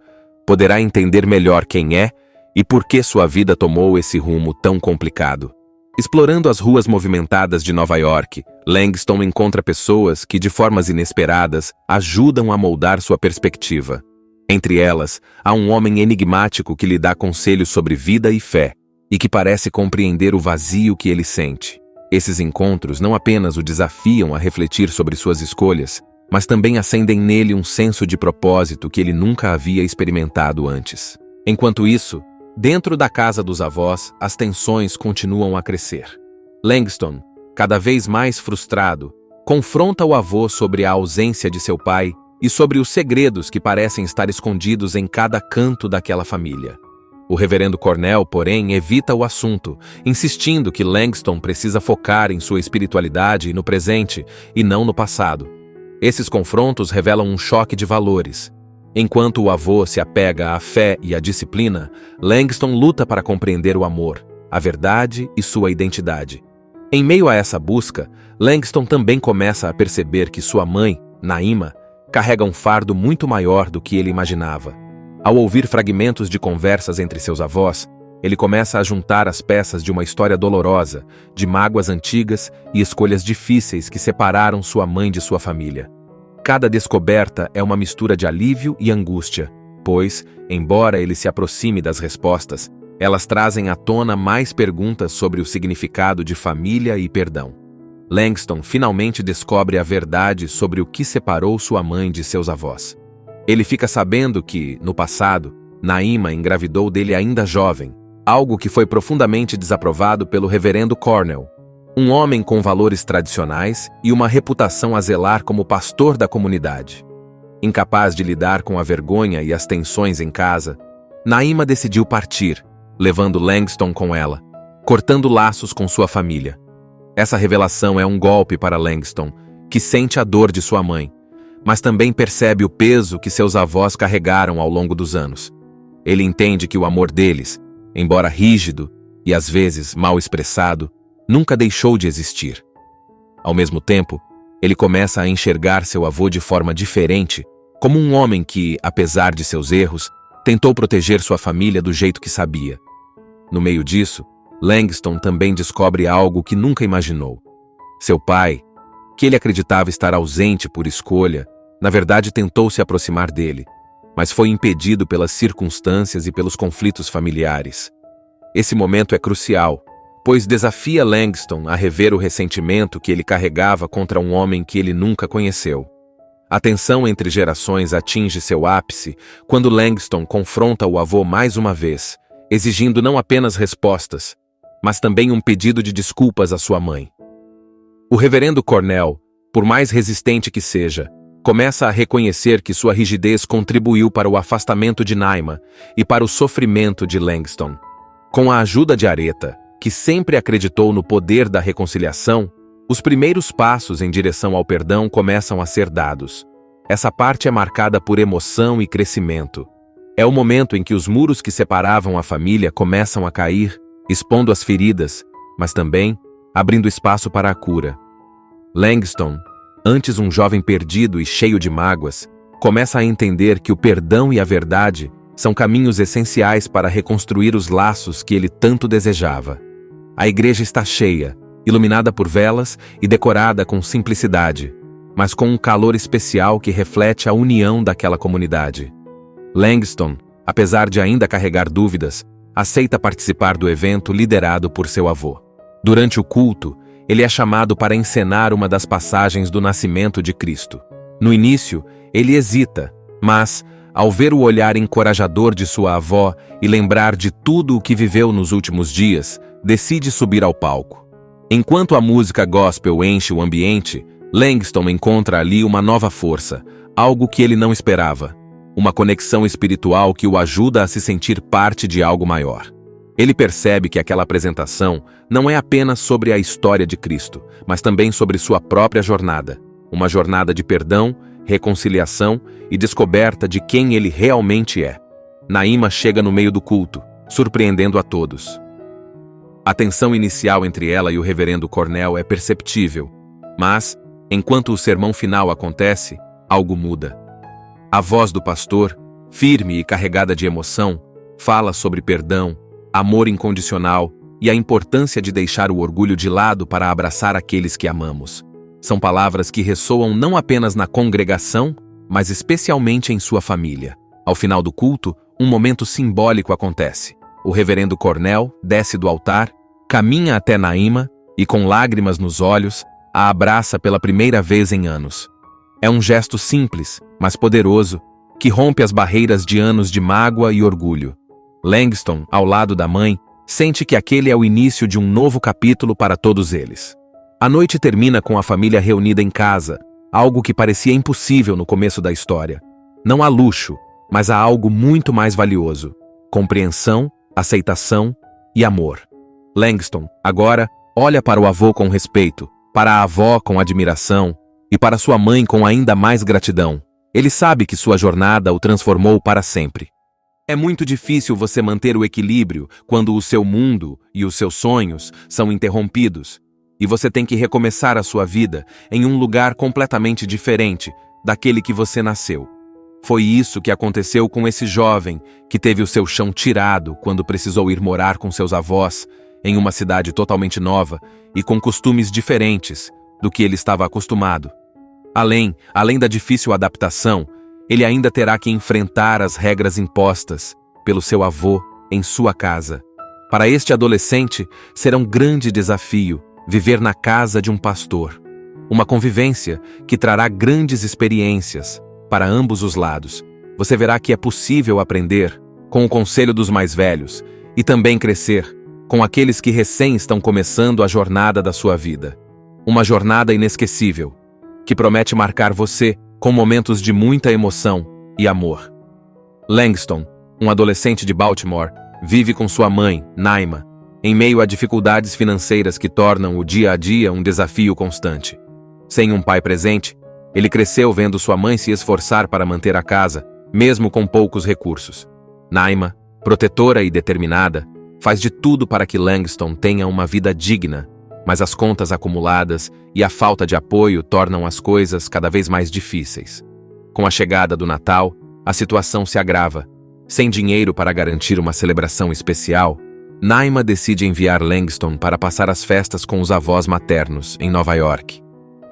poderá entender melhor quem é e por que sua vida tomou esse rumo tão complicado. Explorando as ruas movimentadas de Nova York, Langston encontra pessoas que, de formas inesperadas, ajudam a moldar sua perspectiva. Entre elas, há um homem enigmático que lhe dá conselhos sobre vida e fé, e que parece compreender o vazio que ele sente. Esses encontros não apenas o desafiam a refletir sobre suas escolhas, mas também acendem nele um senso de propósito que ele nunca havia experimentado antes. Enquanto isso, dentro da casa dos avós, as tensões continuam a crescer. Langston, cada vez mais frustrado, confronta o avô sobre a ausência de seu pai e sobre os segredos que parecem estar escondidos em cada canto daquela família. O reverendo Cornell, porém, evita o assunto, insistindo que Langston precisa focar em sua espiritualidade no presente e não no passado. Esses confrontos revelam um choque de valores. Enquanto o avô se apega à fé e à disciplina, Langston luta para compreender o amor, a verdade e sua identidade. Em meio a essa busca, Langston também começa a perceber que sua mãe, Naima, carrega um fardo muito maior do que ele imaginava. Ao ouvir fragmentos de conversas entre seus avós, ele começa a juntar as peças de uma história dolorosa, de mágoas antigas e escolhas difíceis que separaram sua mãe de sua família. Cada descoberta é uma mistura de alívio e angústia, pois, embora ele se aproxime das respostas, elas trazem à tona mais perguntas sobre o significado de família e perdão. Langston finalmente descobre a verdade sobre o que separou sua mãe de seus avós. Ele fica sabendo que, no passado, Naima engravidou dele ainda jovem, algo que foi profundamente desaprovado pelo reverendo Cornell, um homem com valores tradicionais e uma reputação a zelar como pastor da comunidade. Incapaz de lidar com a vergonha e as tensões em casa, Naima decidiu partir, levando Langston com ela, cortando laços com sua família. Essa revelação é um golpe para Langston, que sente a dor de sua mãe, mas também percebe o peso que seus avós carregaram ao longo dos anos. Ele entende que o amor deles, embora rígido e às vezes mal expressado, nunca deixou de existir. Ao mesmo tempo, ele começa a enxergar seu avô de forma diferente, como um homem que, apesar de seus erros, tentou proteger sua família do jeito que sabia. No meio disso, Langston também descobre algo que nunca imaginou. Seu pai, que ele acreditava estar ausente por escolha, na verdade tentou se aproximar dele, mas foi impedido pelas circunstâncias e pelos conflitos familiares. Esse momento é crucial, pois desafia Langston a rever o ressentimento que ele carregava contra um homem que ele nunca conheceu. A tensão entre gerações atinge seu ápice quando Langston confronta o avô mais uma vez, exigindo não apenas respostas, mas também um pedido de desculpas à sua mãe. O reverendo Cornell, por mais resistente que seja, começa a reconhecer que sua rigidez contribuiu para o afastamento de Naima e para o sofrimento de Langston. Com a ajuda de Aretha, que sempre acreditou no poder da reconciliação, os primeiros passos em direção ao perdão começam a ser dados. Essa parte é marcada por emoção e crescimento. É o momento em que os muros que separavam a família começam a cair, expondo as feridas, mas também abrindo espaço para a cura. Langston, antes um jovem perdido e cheio de mágoas, começa a entender que o perdão e a verdade são caminhos essenciais para reconstruir os laços que ele tanto desejava. A igreja está cheia, iluminada por velas e decorada com simplicidade, mas com um calor especial que reflete a união daquela comunidade. Langston, apesar de ainda carregar dúvidas, aceita participar do evento liderado por seu avô. Durante o culto, ele é chamado para encenar uma das passagens do nascimento de Cristo. No início, ele hesita, mas, ao ver o olhar encorajador de sua avó e lembrar de tudo o que viveu nos últimos dias, decide subir ao palco. Enquanto a música gospel enche o ambiente, Langston encontra ali uma nova força, algo que ele não esperava. Uma conexão espiritual que o ajuda a se sentir parte de algo maior. Ele percebe que aquela apresentação não é apenas sobre a história de Cristo, mas também sobre sua própria jornada. Uma jornada de perdão, reconciliação e descoberta de quem ele realmente é. Naima chega no meio do culto, surpreendendo a todos. A tensão inicial entre ela e o reverendo Cornell é perceptível, mas, enquanto o sermão final acontece, algo muda. A voz do pastor, firme e carregada de emoção, fala sobre perdão, amor incondicional e a importância de deixar o orgulho de lado para abraçar aqueles que amamos. São palavras que ressoam não apenas na congregação, mas especialmente em sua família. Ao final do culto, um momento simbólico acontece. O reverendo Cornell desce do altar, caminha até Naima e, com lágrimas nos olhos, a abraça pela primeira vez em anos. É um gesto simples, mas poderoso, que rompe as barreiras de anos de mágoa e orgulho. Langston, ao lado da mãe, sente que aquele é o início de um novo capítulo para todos eles. A noite termina com a família reunida em casa, algo que parecia impossível no começo da história. Não há luxo, mas há algo muito mais valioso: compreensão, aceitação e amor. Langston, agora, olha para o avô com respeito, para a avó com admiração e para sua mãe com ainda mais gratidão. Ele sabe que sua jornada o transformou para sempre. É muito difícil você manter o equilíbrio quando o seu mundo e os seus sonhos são interrompidos, e você tem que recomeçar a sua vida em um lugar completamente diferente daquele que você nasceu. Foi isso que aconteceu com esse jovem que teve o seu chão tirado quando precisou ir morar com seus avós em uma cidade totalmente nova e com costumes diferentes do que ele estava acostumado. Além da difícil adaptação, ele ainda terá que enfrentar as regras impostas pelo seu avô em sua casa. Para este adolescente, será um grande desafio viver na casa de um pastor. Uma convivência que trará grandes experiências para ambos os lados. Você verá que é possível aprender com o conselho dos mais velhos e também crescer com aqueles que recém estão começando a jornada da sua vida. Uma jornada inesquecível, que promete marcar você com momentos de muita emoção e amor. Langston, um adolescente de Baltimore, vive com sua mãe, Naima, em meio a dificuldades financeiras que tornam o dia a dia um desafio constante. Sem um pai presente, ele cresceu vendo sua mãe se esforçar para manter a casa, mesmo com poucos recursos. Naima, protetora e determinada, faz de tudo para que Langston tenha uma vida digna, mas as contas acumuladas e a falta de apoio tornam as coisas cada vez mais difíceis. Com a chegada do Natal, a situação se agrava. Sem dinheiro para garantir uma celebração especial, Naima decide enviar Langston para passar as festas com os avós maternos, em Nova York.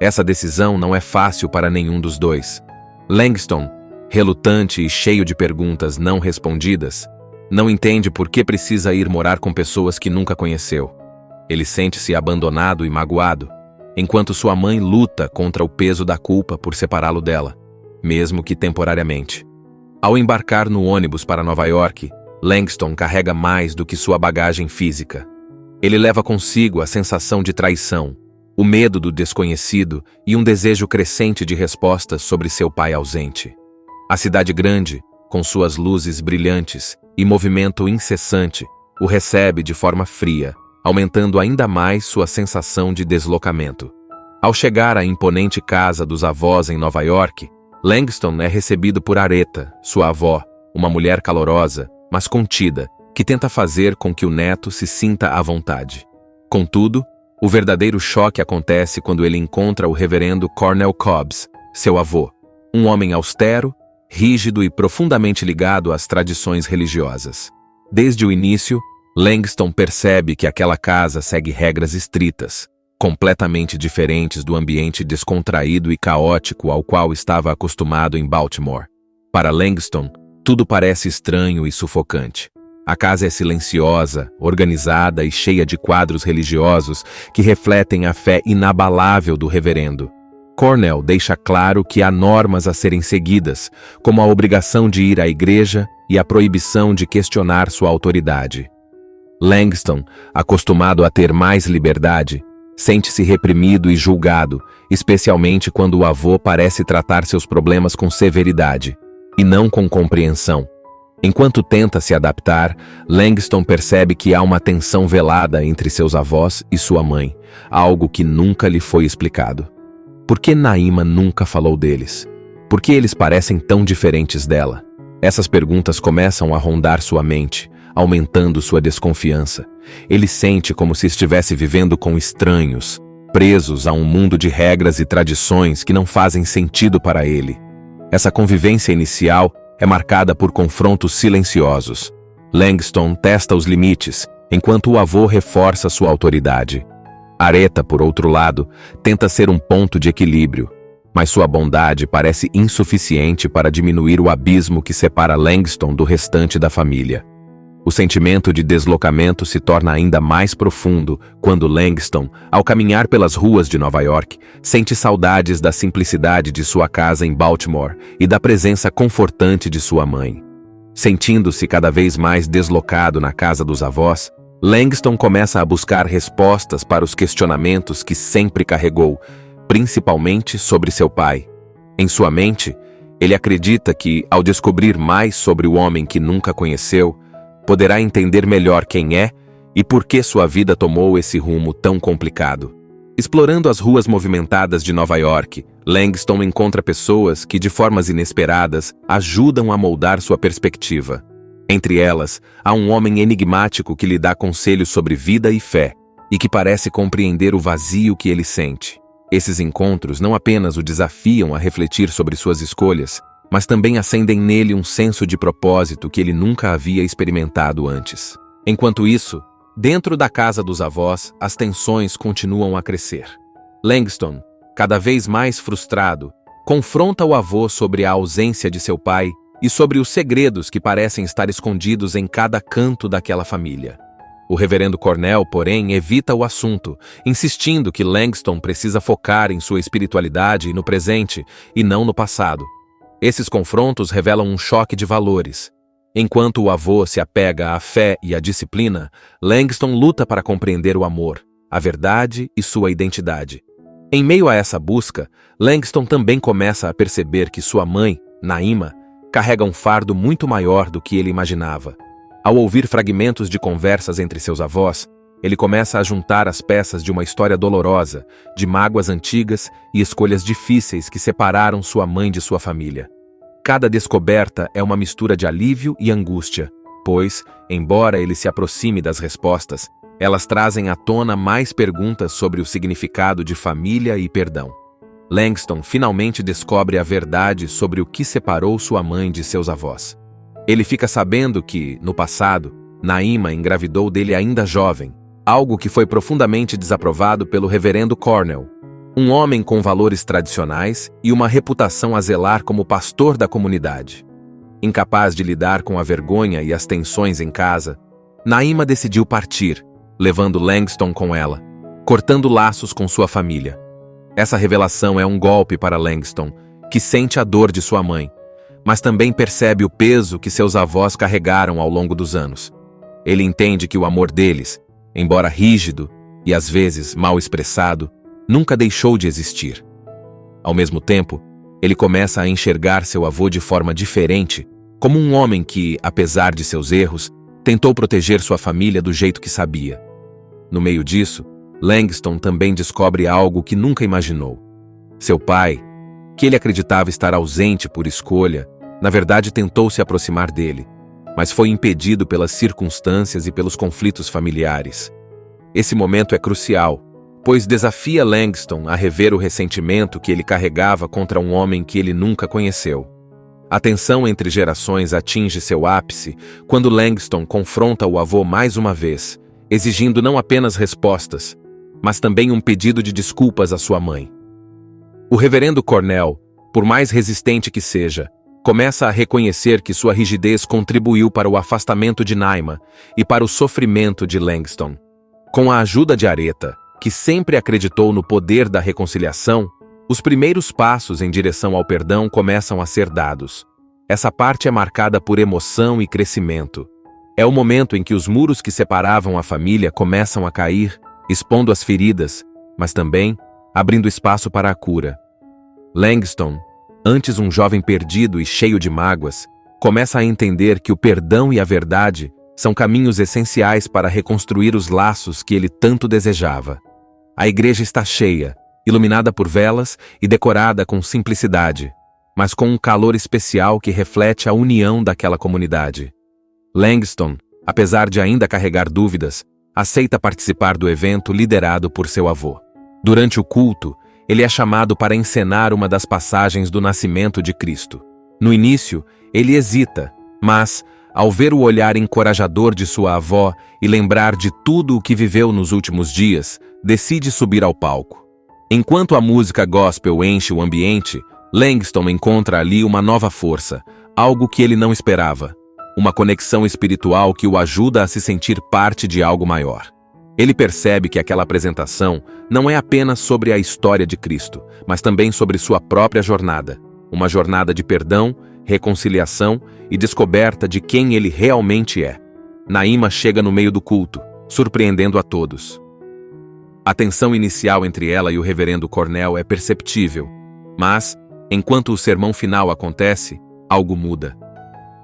Essa decisão não é fácil para nenhum dos dois. Langston, relutante e cheio de perguntas não respondidas, não entende por que precisa ir morar com pessoas que nunca conheceu. Ele sente-se abandonado e magoado, enquanto sua mãe luta contra o peso da culpa por separá-lo dela, mesmo que temporariamente. Ao embarcar no ônibus para Nova York, Langston carrega mais do que sua bagagem física. Ele leva consigo a sensação de traição, o medo do desconhecido e um desejo crescente de respostas sobre seu pai ausente. A cidade grande, com suas luzes brilhantes e movimento incessante, o recebe de forma fria, aumentando ainda mais sua sensação de deslocamento. Ao chegar à imponente casa dos avós em Nova York, Langston é recebido por Aretha, sua avó, uma mulher calorosa, mas contida, que tenta fazer com que o neto se sinta à vontade. Contudo, o verdadeiro choque acontece quando ele encontra o reverendo Cornel Cobbs, seu avô, um homem austero, rígido e profundamente ligado às tradições religiosas. Desde o início, Langston percebe que aquela casa segue regras estritas, completamente diferentes do ambiente descontraído e caótico ao qual estava acostumado em Baltimore. Para Langston, tudo parece estranho e sufocante. A casa é silenciosa, organizada e cheia de quadros religiosos que refletem a fé inabalável do reverendo. Cornel deixa claro que há normas a serem seguidas, como a obrigação de ir à igreja e a proibição de questionar sua autoridade. Langston, acostumado a ter mais liberdade, sente-se reprimido e julgado, especialmente quando o avô parece tratar seus problemas com severidade, e não com compreensão. Enquanto tenta se adaptar, Langston percebe que há uma tensão velada entre seus avós e sua mãe, algo que nunca lhe foi explicado. Por que Naima nunca falou deles? Por que eles parecem tão diferentes dela? Essas perguntas começam a rondar sua mente, aumentando sua desconfiança. Ele sente como se estivesse vivendo com estranhos, presos a um mundo de regras e tradições que não fazem sentido para ele. Essa convivência inicial é marcada por confrontos silenciosos. Langston testa os limites, enquanto o avô reforça sua autoridade. Aretha, por outro lado, tenta ser um ponto de equilíbrio, mas sua bondade parece insuficiente para diminuir o abismo que separa Langston do restante da família. O sentimento de deslocamento se torna ainda mais profundo quando Langston, ao caminhar pelas ruas de Nova York, sente saudades da simplicidade de sua casa em Baltimore e da presença confortante de sua mãe. Sentindo-se cada vez mais deslocado na casa dos avós, Langston começa a buscar respostas para os questionamentos que sempre carregou, principalmente sobre seu pai. Em sua mente, ele acredita que, ao descobrir mais sobre o homem que nunca conheceu, poderá entender melhor quem é e por que sua vida tomou esse rumo tão complicado. Explorando as ruas movimentadas de Nova York, Langston encontra pessoas que, de formas inesperadas, ajudam a moldar sua perspectiva. Entre elas, há um homem enigmático que lhe dá conselhos sobre vida e fé, e que parece compreender o vazio que ele sente. Esses encontros não apenas o desafiam a refletir sobre suas escolhas, mas também acendem nele um senso de propósito que ele nunca havia experimentado antes. Enquanto isso, dentro da casa dos avós, as tensões continuam a crescer. Langston, cada vez mais frustrado, confronta o avô sobre a ausência de seu pai e sobre os segredos que parecem estar escondidos em cada canto daquela família. O reverendo Cornel, porém, evita o assunto, insistindo que Langston precisa focar em sua espiritualidade e no presente, e não no passado. Esses confrontos revelam um choque de valores. Enquanto o avô se apega à fé e à disciplina, Langston luta para compreender o amor, a verdade e sua identidade. Em meio a essa busca, Langston também começa a perceber que sua mãe, Naima, carrega um fardo muito maior do que ele imaginava. Ao ouvir fragmentos de conversas entre seus avós, ele começa a juntar as peças de uma história dolorosa, de mágoas antigas e escolhas difíceis que separaram sua mãe de sua família. Cada descoberta é uma mistura de alívio e angústia, pois, embora ele se aproxime das respostas, elas trazem à tona mais perguntas sobre o significado de família e perdão. Langston finalmente descobre a verdade sobre o que separou sua mãe de seus avós. Ele fica sabendo que, no passado, Naima engravidou dele ainda jovem, algo que foi profundamente desaprovado pelo reverendo Cornell, um homem com valores tradicionais e uma reputação a zelar como pastor da comunidade. Incapaz de lidar com a vergonha e as tensões em casa, Naima decidiu partir, levando Langston com ela, cortando laços com sua família. Essa revelação é um golpe para Langston, que sente a dor de sua mãe, mas também percebe o peso que seus avós carregaram ao longo dos anos. Ele entende que o amor deles, embora rígido e às vezes mal expressado, nunca deixou de existir. Ao mesmo tempo, ele começa a enxergar seu avô de forma diferente, como um homem que, apesar de seus erros, tentou proteger sua família do jeito que sabia. No meio disso, Langston também descobre algo que nunca imaginou. Seu pai, que ele acreditava estar ausente por escolha, na verdade tentou se aproximar dele, mas foi impedido pelas circunstâncias e pelos conflitos familiares. Esse momento é crucial, pois desafia Langston a rever o ressentimento que ele carregava contra um homem que ele nunca conheceu. A tensão entre gerações atinge seu ápice quando Langston confronta o avô mais uma vez, exigindo não apenas respostas, mas também um pedido de desculpas à sua mãe. O reverendo Cornell, por mais resistente que seja, começa a reconhecer que sua rigidez contribuiu para o afastamento de Naima e para o sofrimento de Langston. Com a ajuda de Aretha, que sempre acreditou no poder da reconciliação, os primeiros passos em direção ao perdão começam a ser dados. Essa parte é marcada por emoção e crescimento. É o momento em que os muros que separavam a família começam a cair, expondo as feridas, mas também abrindo espaço para a cura. Langston, antes um jovem perdido e cheio de mágoas, começa a entender que o perdão e a verdade são caminhos essenciais para reconstruir os laços que ele tanto desejava. A igreja está cheia, iluminada por velas e decorada com simplicidade, mas com um calor especial que reflete a união daquela comunidade. Langston, apesar de ainda carregar dúvidas, aceita participar do evento liderado por seu avô. Durante o culto, ele é chamado para encenar uma das passagens do nascimento de Cristo. No início, ele hesita, mas, ao ver o olhar encorajador de sua avó e lembrar de tudo o que viveu nos últimos dias, decide subir ao palco. Enquanto a música gospel enche o ambiente, Langston encontra ali uma nova força, algo que ele não esperava. Uma conexão espiritual que o ajuda a se sentir parte de algo maior. Ele percebe que aquela apresentação não é apenas sobre a história de Cristo, mas também sobre sua própria jornada. Uma jornada de perdão, reconciliação e descoberta de quem ele realmente é. Naima chega no meio do culto, surpreendendo a todos. A tensão inicial entre ela e o reverendo Cornell é perceptível, mas, enquanto o sermão final acontece, algo muda.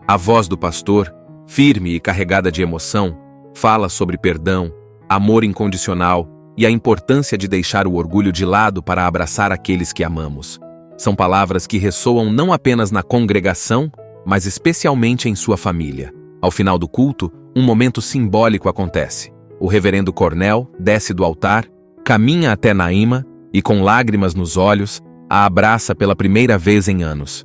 A voz do pastor, firme e carregada de emoção, fala sobre perdão, amor incondicional e a importância de deixar o orgulho de lado para abraçar aqueles que amamos. São palavras que ressoam não apenas na congregação, mas especialmente em sua família. Ao final do culto, um momento simbólico acontece. O reverendo Cornell desce do altar, caminha até Naima e, com lágrimas nos olhos, a abraça pela primeira vez em anos.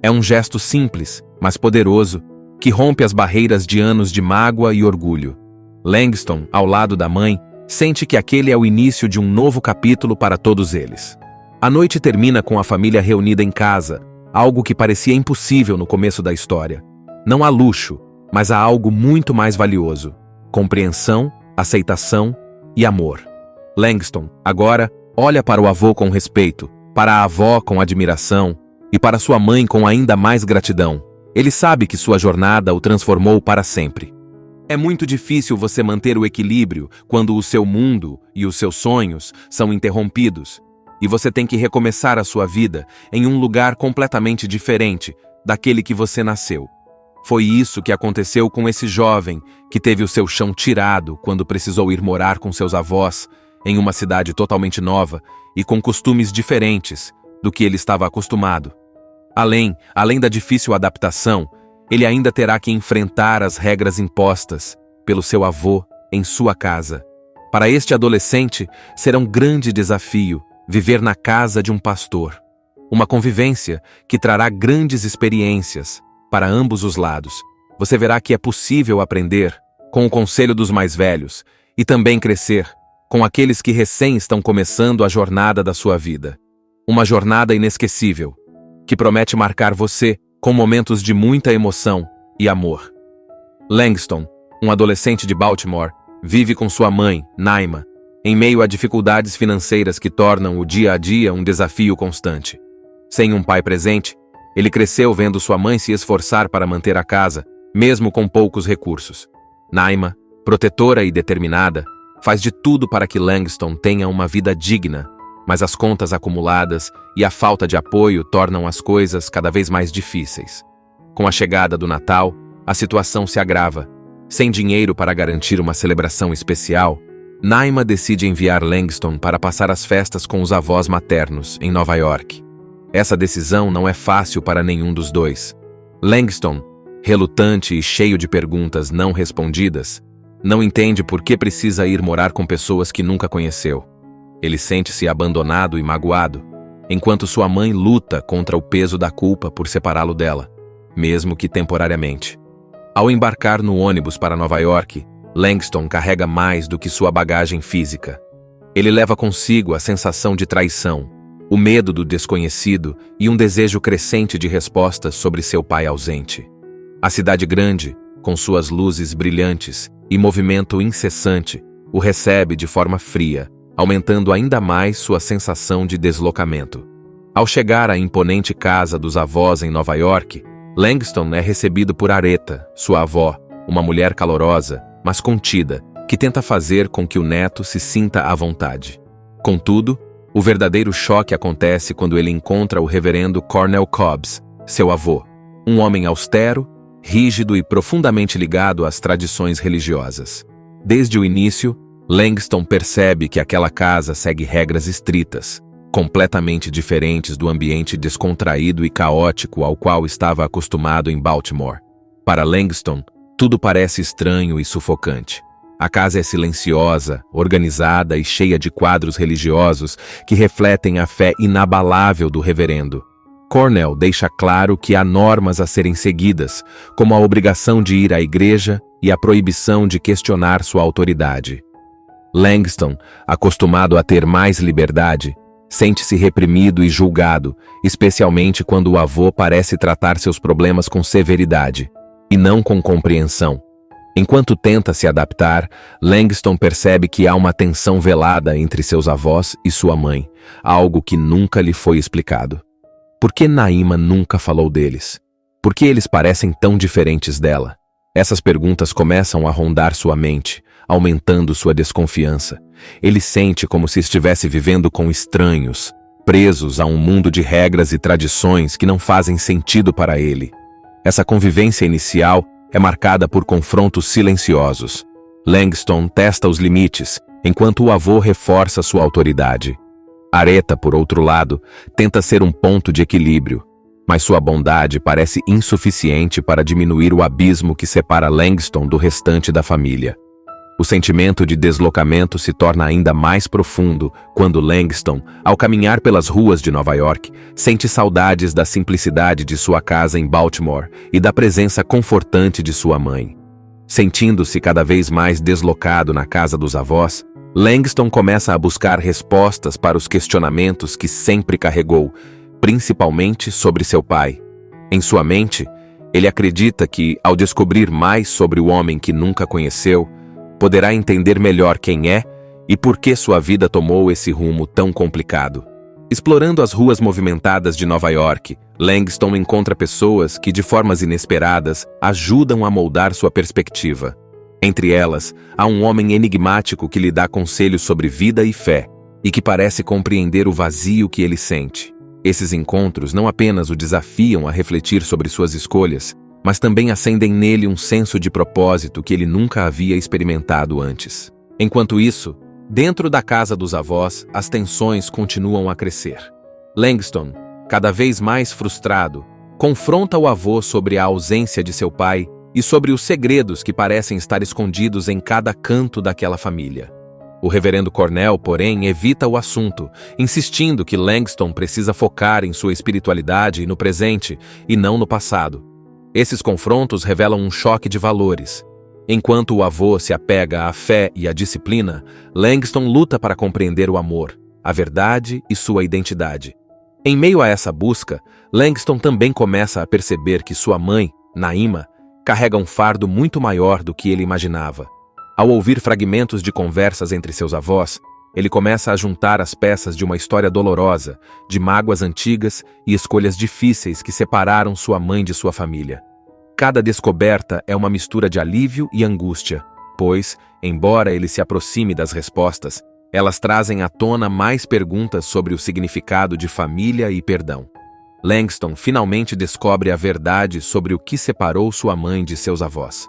É um gesto simples, mas poderoso, que rompe as barreiras de anos de mágoa e orgulho. Langston, ao lado da mãe, sente que aquele é o início de um novo capítulo para todos eles. A noite termina com a família reunida em casa, algo que parecia impossível no começo da história. Não há luxo, mas há algo muito mais valioso: compreensão, aceitação e amor. Langston, agora, olha para o avô com respeito, para a avó com admiração e para sua mãe com ainda mais gratidão. Ele sabe que sua jornada o transformou para sempre. É muito difícil você manter o equilíbrio quando o seu mundo e os seus sonhos são interrompidos, e você tem que recomeçar a sua vida em um lugar completamente diferente daquele que você nasceu. Foi isso que aconteceu com esse jovem que teve o seu chão tirado quando precisou ir morar com seus avós em uma cidade totalmente nova e com costumes diferentes do que ele estava acostumado. Além da difícil adaptação, ele ainda terá que enfrentar as regras impostas pelo seu avô em sua casa. Para este adolescente, será um grande desafio viver na casa de um pastor. Uma convivência que trará grandes experiências para ambos os lados. Você verá que é possível aprender, com o conselho dos mais velhos, e também crescer com aqueles que recém estão começando a jornada da sua vida. Uma jornada inesquecível, que promete marcar você com momentos de muita emoção e amor. Langston, um adolescente de Baltimore, vive com sua mãe, Naima, em meio a dificuldades financeiras que tornam o dia a dia um desafio constante. Sem um pai presente, ele cresceu vendo sua mãe se esforçar para manter a casa, mesmo com poucos recursos. Naima, protetora e determinada, faz de tudo para que Langston tenha uma vida digna, mas as contas acumuladas e a falta de apoio tornam as coisas cada vez mais difíceis. Com a chegada do Natal, a situação se agrava. Sem dinheiro para garantir uma celebração especial, Naima decide enviar Langston para passar as festas com os avós maternos, em Nova York. Essa decisão não é fácil para nenhum dos dois. Langston, relutante e cheio de perguntas não respondidas, não entende por que precisa ir morar com pessoas que nunca conheceu. Ele sente-se abandonado e magoado, enquanto sua mãe luta contra o peso da culpa por separá-lo dela, mesmo que temporariamente. Ao embarcar no ônibus para Nova York, Langston carrega mais do que sua bagagem física. Ele leva consigo a sensação de traição, o medo do desconhecido e um desejo crescente de respostas sobre seu pai ausente. A cidade grande, com suas luzes brilhantes e movimento incessante, o recebe de forma fria, aumentando ainda mais sua sensação de deslocamento. Ao chegar à imponente casa dos avós em Nova York, Langston é recebido por Aretha, sua avó, uma mulher calorosa, mas contida, que tenta fazer com que o neto se sinta à vontade. Contudo, o verdadeiro choque acontece quando ele encontra o reverendo Cornel Cobbs, seu avô, um homem austero, rígido e profundamente ligado às tradições religiosas. Desde o início, Langston percebe que aquela casa segue regras estritas, completamente diferentes do ambiente descontraído e caótico ao qual estava acostumado em Baltimore. Para Langston, tudo parece estranho e sufocante. A casa é silenciosa, organizada e cheia de quadros religiosos que refletem a fé inabalável do reverendo. Cornel deixa claro que há normas a serem seguidas, como a obrigação de ir à igreja e a proibição de questionar sua autoridade. Langston, acostumado a ter mais liberdade, sente-se reprimido e julgado, especialmente quando o avô parece tratar seus problemas com severidade, e não com compreensão. Enquanto tenta se adaptar, Langston percebe que há uma tensão velada entre seus avós e sua mãe, algo que nunca lhe foi explicado. Por que Naima nunca falou deles? Por que eles parecem tão diferentes dela? Essas perguntas começam a rondar sua mente, aumentando sua desconfiança. Ele sente como se estivesse vivendo com estranhos, presos a um mundo de regras e tradições que não fazem sentido para ele. Essa convivência inicial é marcada por confrontos silenciosos. Langston testa os limites, enquanto o avô reforça sua autoridade. Aretha, por outro lado, tenta ser um ponto de equilíbrio, mas sua bondade parece insuficiente para diminuir o abismo que separa Langston do restante da família. O sentimento de deslocamento se torna ainda mais profundo quando Langston, ao caminhar pelas ruas de Nova York, sente saudades da simplicidade de sua casa em Baltimore e da presença confortante de sua mãe. Sentindo-se cada vez mais deslocado na casa dos avós, Langston começa a buscar respostas para os questionamentos que sempre carregou, principalmente sobre seu pai. Em sua mente, ele acredita que, ao descobrir mais sobre o homem que nunca conheceu, poderá entender melhor quem é e por que sua vida tomou esse rumo tão complicado. Explorando as ruas movimentadas de Nova York, Langston encontra pessoas que, de formas inesperadas, ajudam a moldar sua perspectiva. Entre elas, há um homem enigmático que lhe dá conselhos sobre vida e fé, e que parece compreender o vazio que ele sente. Esses encontros não apenas o desafiam a refletir sobre suas escolhas, mas também acendem nele um senso de propósito que ele nunca havia experimentado antes. Enquanto isso, dentro da casa dos avós, as tensões continuam a crescer. Langston, cada vez mais frustrado, confronta o avô sobre a ausência de seu pai e sobre os segredos que parecem estar escondidos em cada canto daquela família. O reverendo Cornel, porém, evita o assunto, insistindo que Langston precisa focar em sua espiritualidade e no presente, e não no passado. Esses confrontos revelam um choque de valores. Enquanto o avô se apega à fé e à disciplina, Langston luta para compreender o amor, a verdade e sua identidade. Em meio a essa busca, Langston também começa a perceber que sua mãe, Naima, carrega um fardo muito maior do que ele imaginava. Ao ouvir fragmentos de conversas entre seus avós, ele começa a juntar as peças de uma história dolorosa, de mágoas antigas e escolhas difíceis que separaram sua mãe de sua família. Cada descoberta é uma mistura de alívio e angústia, pois, embora ele se aproxime das respostas, elas trazem à tona mais perguntas sobre o significado de família e perdão. Langston finalmente descobre a verdade sobre o que separou sua mãe de seus avós.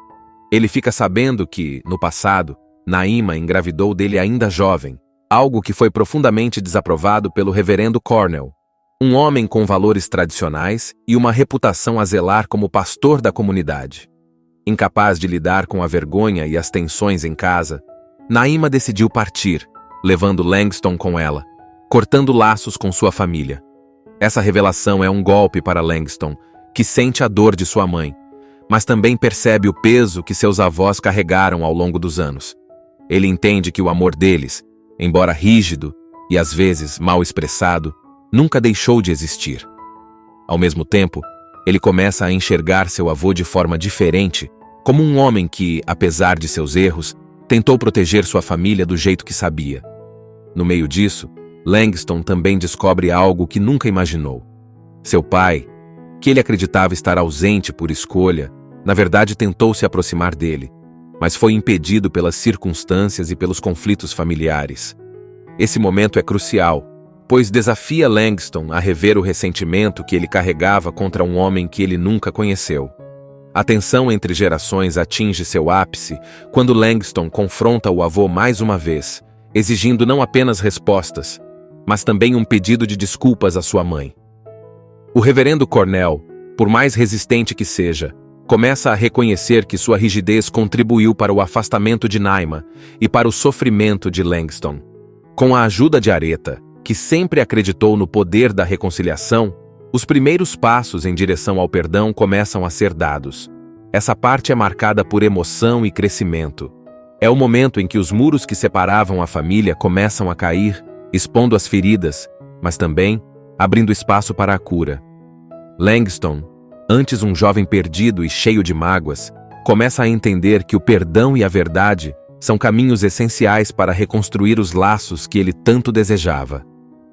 Ele fica sabendo que, no passado, Naima engravidou dele ainda jovem, algo que foi profundamente desaprovado pelo reverendo Cornell, um homem com valores tradicionais e uma reputação a zelar como pastor da comunidade. Incapaz de lidar com a vergonha e as tensões em casa, Naima decidiu partir, levando Langston com ela, cortando laços com sua família. Essa revelação é um golpe para Langston, que sente a dor de sua mãe, mas também percebe o peso que seus avós carregaram ao longo dos anos. Ele entende que o amor deles, embora rígido e às vezes mal expressado, nunca deixou de existir. Ao mesmo tempo, ele começa a enxergar seu avô de forma diferente, como um homem que, apesar de seus erros, tentou proteger sua família do jeito que sabia. No meio disso, Langston também descobre algo que nunca imaginou. Seu pai, que ele acreditava estar ausente por escolha, na verdade tentou se aproximar dele, mas foi impedido pelas circunstâncias e pelos conflitos familiares. Esse momento é crucial, pois desafia Langston a rever o ressentimento que ele carregava contra um homem que ele nunca conheceu. A tensão entre gerações atinge seu ápice quando Langston confronta o avô mais uma vez, exigindo não apenas respostas, mas também um pedido de desculpas à sua mãe. O reverendo Cornell, por mais resistente que seja, começa a reconhecer que sua rigidez contribuiu para o afastamento de Naima e para o sofrimento de Langston. Com a ajuda de Aretha, que sempre acreditou no poder da reconciliação, os primeiros passos em direção ao perdão começam a ser dados. Essa parte é marcada por emoção e crescimento. É o momento em que os muros que separavam a família começam a cair, expondo as feridas, mas também abrindo espaço para a cura. Langston, antes um jovem perdido e cheio de mágoas, começa a entender que o perdão e a verdade são caminhos essenciais para reconstruir os laços que ele tanto desejava.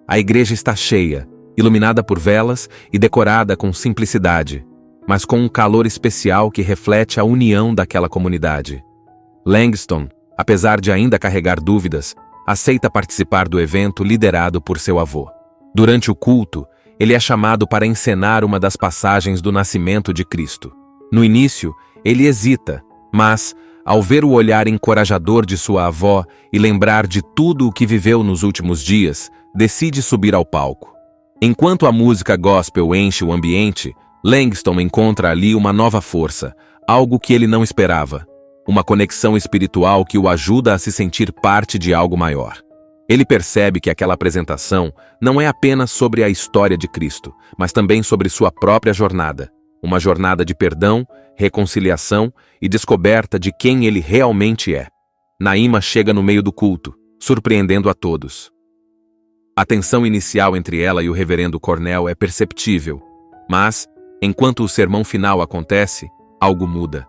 A igreja está cheia, iluminada por velas e decorada com simplicidade, mas com um calor especial que reflete a união daquela comunidade. Langston, apesar de ainda carregar dúvidas, aceita participar do evento liderado por seu avô. Durante o culto, ele é chamado para encenar uma das passagens do nascimento de Cristo. No início, ele hesita, mas, ao ver o olhar encorajador de sua avó e lembrar de tudo o que viveu nos últimos dias, decide subir ao palco. Enquanto a música gospel enche o ambiente, Langston encontra ali uma nova força, algo que ele não esperava. Uma conexão espiritual que o ajuda a se sentir parte de algo maior. Ele percebe que aquela apresentação não é apenas sobre a história de Cristo, mas também sobre sua própria jornada. Uma jornada de perdão, reconciliação e descoberta de quem ele realmente é. Naima chega no meio do culto, surpreendendo a todos. A tensão inicial entre ela e o reverendo Cornell é perceptível, mas, enquanto o sermão final acontece, algo muda.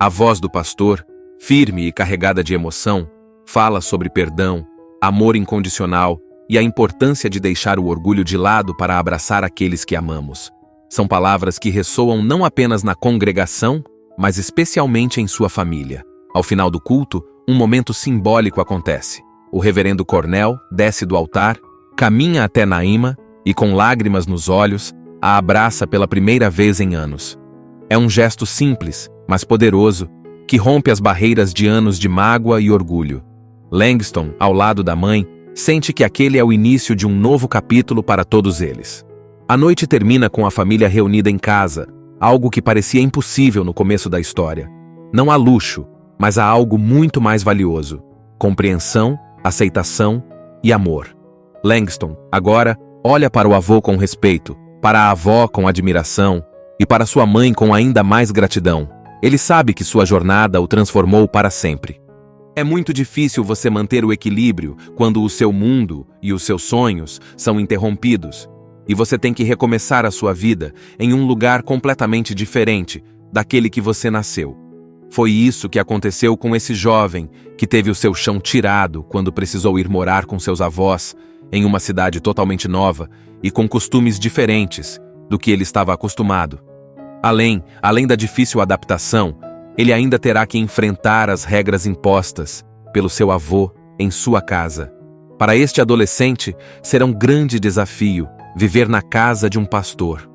A voz do pastor, firme e carregada de emoção, fala sobre perdão, amor incondicional e a importância de deixar o orgulho de lado para abraçar aqueles que amamos. São palavras que ressoam não apenas na congregação, mas especialmente em sua família. Ao final do culto, um momento simbólico acontece. O reverendo Cornell desce do altar, caminha até Naima e, com lágrimas nos olhos, a abraça pela primeira vez em anos. É um gesto simples, mas poderoso, que rompe as barreiras de anos de mágoa e orgulho. Langston, ao lado da mãe, sente que aquele é o início de um novo capítulo para todos eles. A noite termina com a família reunida em casa, algo que parecia impossível no começo da história. Não há luxo, mas há algo muito mais valioso: compreensão, aceitação e amor. Langston, agora, olha para o avô com respeito, para a avó com admiração e para sua mãe com ainda mais gratidão. Ele sabe que sua jornada o transformou para sempre. É muito difícil você manter o equilíbrio quando o seu mundo e os seus sonhos são interrompidos, e você tem que recomeçar a sua vida em um lugar completamente diferente daquele que você nasceu. Foi isso que aconteceu com esse jovem que teve o seu chão tirado quando precisou ir morar com seus avós em uma cidade totalmente nova e com costumes diferentes do que ele estava acostumado. Além da difícil adaptação, ele ainda terá que enfrentar as regras impostas pelo seu avô em sua casa. Para este adolescente, será um grande desafio viver na casa de um pastor.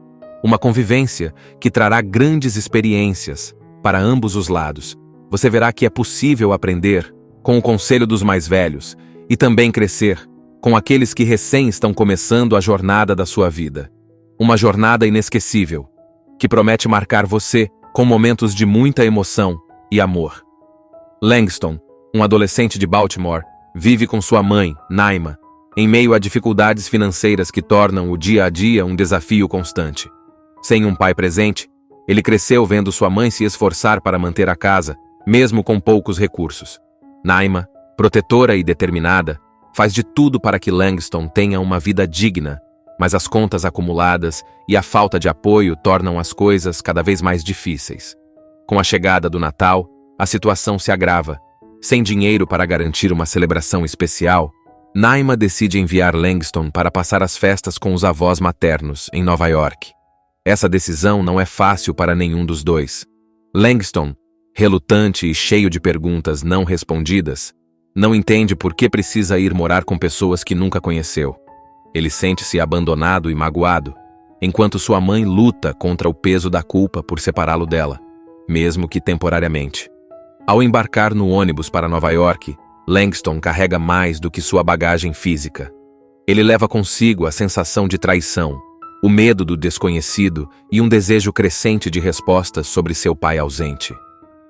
Uma convivência que trará grandes experiências para ambos os lados. Você verá que é possível aprender com o conselho dos mais velhos e também crescer com aqueles que recém estão começando a jornada da sua vida. Uma jornada inesquecível, que promete marcar você com momentos de muita emoção e amor. Langston, um adolescente de Baltimore, vive com sua mãe, Naima, em meio a dificuldades financeiras que tornam o dia a dia um desafio constante. Sem um pai presente, ele cresceu vendo sua mãe se esforçar para manter a casa, mesmo com poucos recursos. Naima, protetora e determinada, faz de tudo para que Langston tenha uma vida digna, mas as contas acumuladas e a falta de apoio tornam as coisas cada vez mais difíceis. Com a chegada do Natal, a situação se agrava. Sem dinheiro para garantir uma celebração especial, Naima decide enviar Langston para passar as festas com os avós maternos em Nova York. Essa decisão não é fácil para nenhum dos dois. Langston, relutante e cheio de perguntas não respondidas, não entende por que precisa ir morar com pessoas que nunca conheceu. Ele sente-se abandonado e magoado, enquanto sua mãe luta contra o peso da culpa por separá-lo dela, mesmo que temporariamente. Ao embarcar no ônibus para Nova York, Langston carrega mais do que sua bagagem física. Ele leva consigo a sensação de traição, o medo do desconhecido e um desejo crescente de respostas sobre seu pai ausente.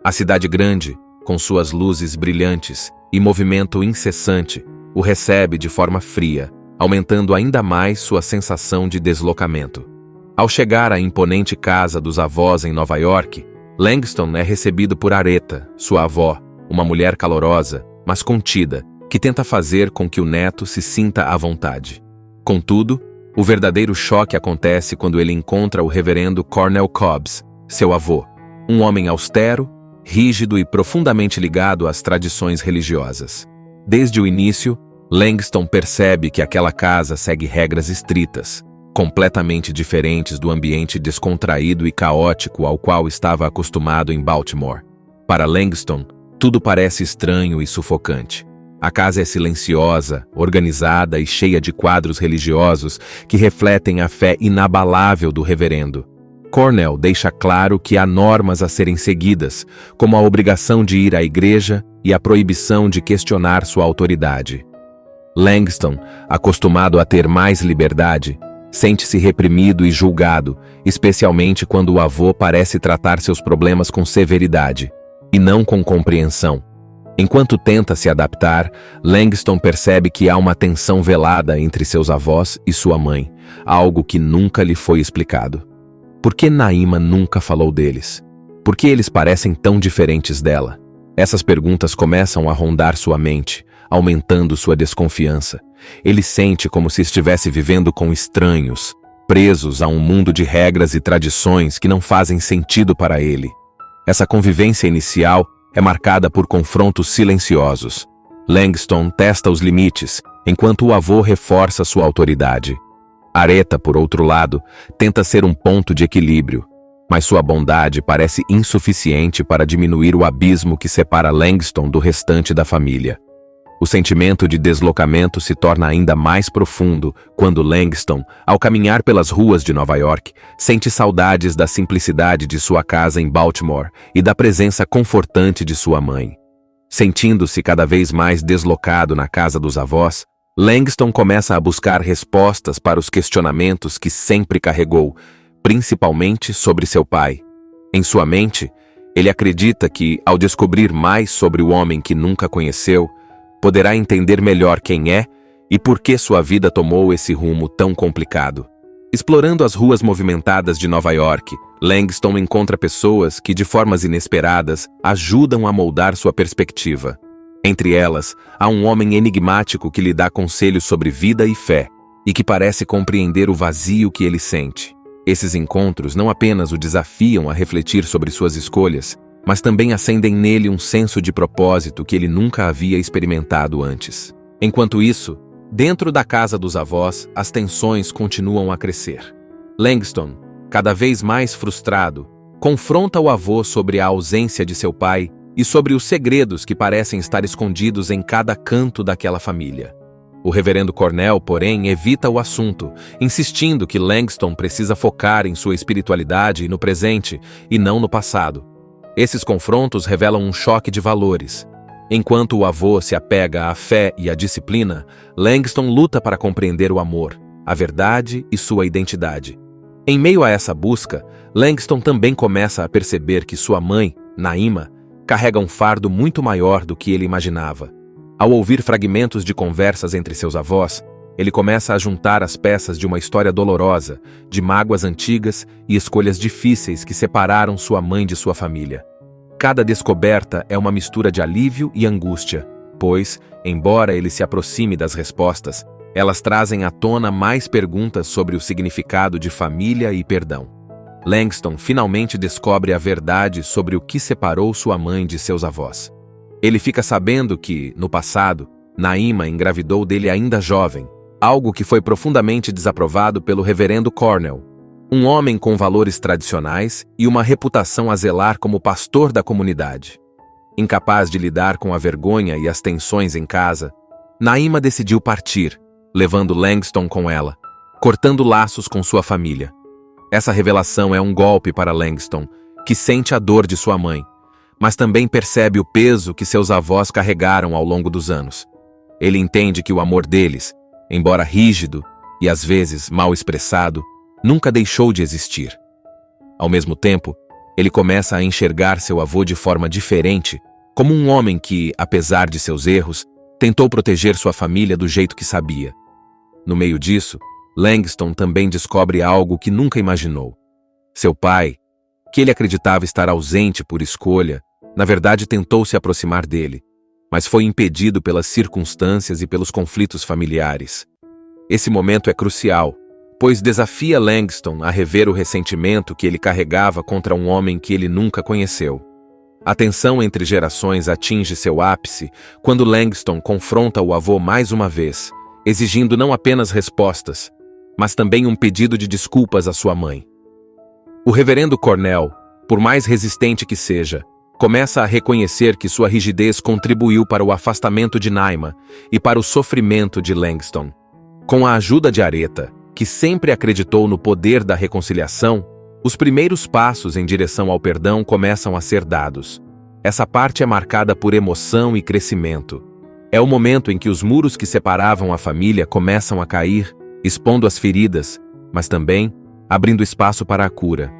A cidade grande, com suas luzes brilhantes e movimento incessante, o recebe de forma fria, aumentando ainda mais sua sensação de deslocamento. Ao chegar à imponente casa dos avós em Nova York, Langston é recebido por Aretha, sua avó, uma mulher calorosa, mas contida, que tenta fazer com que o neto se sinta à vontade. Contudo, o verdadeiro choque acontece quando ele encontra o reverendo Cornel Cobbs, seu avô, um homem austero, rígido e profundamente ligado às tradições religiosas. Desde o início, Langston percebe que aquela casa segue regras estritas, completamente diferentes do ambiente descontraído e caótico ao qual estava acostumado em Baltimore. Para Langston, tudo parece estranho e sufocante. A casa é silenciosa, organizada e cheia de quadros religiosos que refletem a fé inabalável do reverendo. Cornel deixa claro que há normas a serem seguidas, como a obrigação de ir à igreja e a proibição de questionar sua autoridade. Langston, acostumado a ter mais liberdade, sente-se reprimido e julgado, especialmente quando o avô parece tratar seus problemas com severidade, e não com compreensão. Enquanto tenta se adaptar, Langston percebe que há uma tensão velada entre seus avós e sua mãe, algo que nunca lhe foi explicado. Por que Naima nunca falou deles? Por que eles parecem tão diferentes dela? Essas perguntas começam a rondar sua mente, aumentando sua desconfiança. Ele sente como se estivesse vivendo com estranhos, presos a um mundo de regras e tradições que não fazem sentido para ele. Essa convivência inicial é marcada por confrontos silenciosos. Langston testa os limites, enquanto o avô reforça sua autoridade. Aretha, por outro lado, tenta ser um ponto de equilíbrio, mas sua bondade parece insuficiente para diminuir o abismo que separa Langston do restante da família. O sentimento de deslocamento se torna ainda mais profundo quando Langston, ao caminhar pelas ruas de Nova York, sente saudades da simplicidade de sua casa em Baltimore e da presença confortante de sua mãe. Sentindo-se cada vez mais deslocado na casa dos avós, Langston começa a buscar respostas para os questionamentos que sempre carregou, principalmente sobre seu pai. Em sua mente, ele acredita que, ao descobrir mais sobre o homem que nunca conheceu, poderá entender melhor quem é e por que sua vida tomou esse rumo tão complicado. Explorando as ruas movimentadas de Nova York, Langston encontra pessoas que, de formas inesperadas, ajudam a moldar sua perspectiva. Entre elas, há um homem enigmático que lhe dá conselhos sobre vida e fé, e que parece compreender o vazio que ele sente. Esses encontros não apenas o desafiam a refletir sobre suas escolhas, mas também acendem nele um senso de propósito que ele nunca havia experimentado antes. Enquanto isso, dentro da casa dos avós, as tensões continuam a crescer. Langston, cada vez mais frustrado, confronta o avô sobre a ausência de seu pai e sobre os segredos que parecem estar escondidos em cada canto daquela família. O reverendo Cornell, porém, evita o assunto, insistindo que Langston precisa focar em sua espiritualidade e no presente, e não no passado. Esses confrontos revelam um choque de valores. Enquanto o avô se apega à fé e à disciplina, Langston luta para compreender o amor, a verdade e sua identidade. Em meio a essa busca, Langston também começa a perceber que sua mãe, Naima, carrega um fardo muito maior do que ele imaginava. Ao ouvir fragmentos de conversas entre seus avós, ele começa a juntar as peças de uma história dolorosa, de mágoas antigas e escolhas difíceis que separaram sua mãe de sua família. Cada descoberta é uma mistura de alívio e angústia, pois, embora ele se aproxime das respostas, elas trazem à tona mais perguntas sobre o significado de família e perdão. Langston finalmente descobre a verdade sobre o que separou sua mãe de seus avós. Ele fica sabendo que, no passado, Naima engravidou dele ainda jovem, algo que foi profundamente desaprovado pelo reverendo Cornell, um homem com valores tradicionais e uma reputação a zelar como pastor da comunidade. Incapaz de lidar com a vergonha e as tensões em casa, Naima decidiu partir, levando Langston com ela, cortando laços com sua família. Essa revelação é um golpe para Langston, que sente a dor de sua mãe, mas também percebe o peso que seus avós carregaram ao longo dos anos. Ele entende que o amor deles, embora rígido e às vezes mal expressado, nunca deixou de existir. Ao mesmo tempo, ele começa a enxergar seu avô de forma diferente, como um homem que, apesar de seus erros, tentou proteger sua família do jeito que sabia. No meio disso, Langston também descobre algo que nunca imaginou. Seu pai, que ele acreditava estar ausente por escolha, na verdade tentou se aproximar dele, mas foi impedido pelas circunstâncias e pelos conflitos familiares. Esse momento é crucial, pois desafia Langston a rever o ressentimento que ele carregava contra um homem que ele nunca conheceu. A tensão entre gerações atinge seu ápice quando Langston confronta o avô mais uma vez, exigindo não apenas respostas, mas também um pedido de desculpas à sua mãe. O reverendo Cornell, por mais resistente que seja, começa a reconhecer que sua rigidez contribuiu para o afastamento de Naima e para o sofrimento de Langston. Com a ajuda de Aretha, que sempre acreditou no poder da reconciliação, os primeiros passos em direção ao perdão começam a ser dados. Essa parte é marcada por emoção e crescimento. É o momento em que os muros que separavam a família começam a cair, expondo as feridas, mas também abrindo espaço para a cura.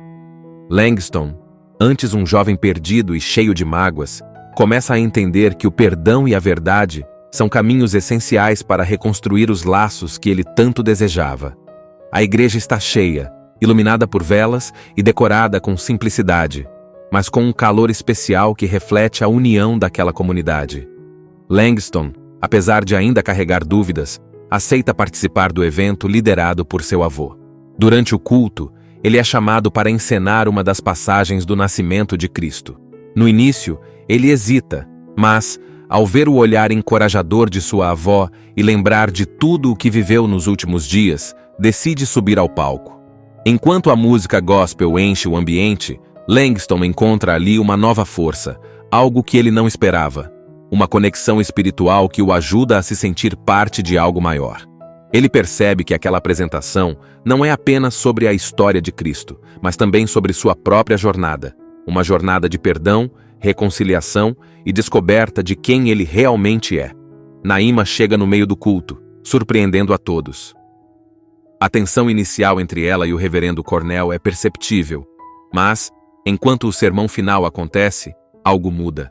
Langston, antes um jovem perdido e cheio de mágoas, começa a entender que o perdão e a verdade são caminhos essenciais para reconstruir os laços que ele tanto desejava. A igreja está cheia, iluminada por velas e decorada com simplicidade, mas com um calor especial que reflete a união daquela comunidade. Langston, apesar de ainda carregar dúvidas, aceita participar do evento liderado por seu avô. Durante o culto, ele é chamado para encenar uma das passagens do nascimento de Cristo. No início, ele hesita, mas, ao ver o olhar encorajador de sua avó e lembrar de tudo o que viveu nos últimos dias, decide subir ao palco. Enquanto a música gospel enche o ambiente, Langston encontra ali uma nova força, algo que ele não esperava. Uma conexão espiritual que o ajuda a se sentir parte de algo maior. Ele percebe que aquela apresentação não é apenas sobre a história de Cristo, mas também sobre sua própria jornada. Uma jornada de perdão, reconciliação e descoberta de quem ele realmente é. Naima chega no meio do culto, surpreendendo a todos. A tensão inicial entre ela e o reverendo Cornell é perceptível, mas, enquanto o sermão final acontece, algo muda.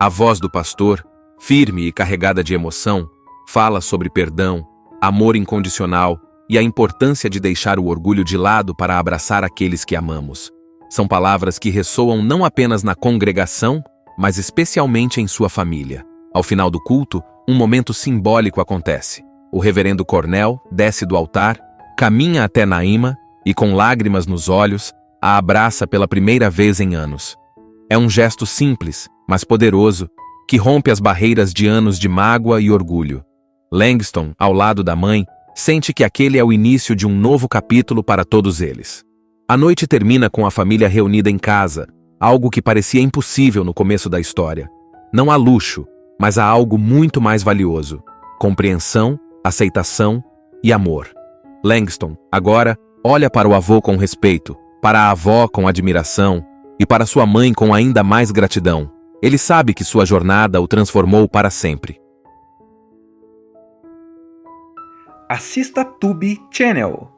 A voz do pastor, firme e carregada de emoção, fala sobre perdão, amor incondicional e a importância de deixar o orgulho de lado para abraçar aqueles que amamos. São palavras que ressoam não apenas na congregação, mas especialmente em sua família. Ao final do culto, um momento simbólico acontece. O reverendo Cornel desce do altar, caminha até Naíma e, com lágrimas nos olhos, a abraça pela primeira vez em anos. É um gesto simples, mas poderoso, que rompe as barreiras de anos de mágoa e orgulho. Langston, ao lado da mãe, sente que aquele é o início de um novo capítulo para todos eles. A noite termina com a família reunida em casa, algo que parecia impossível no começo da história. Não há luxo, mas há algo muito mais valioso: compreensão, aceitação e amor. Langston, agora, olha para o avô com respeito, para a avó com admiração e para sua mãe com ainda mais gratidão. Ele sabe que sua jornada o transformou para sempre. Assista Tubi Channel.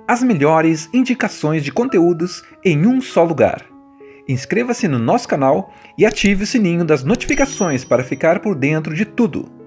As melhores indicações de conteúdos em um só lugar. Inscreva-se no nosso canal e ative o sininho das notificações para ficar por dentro de tudo.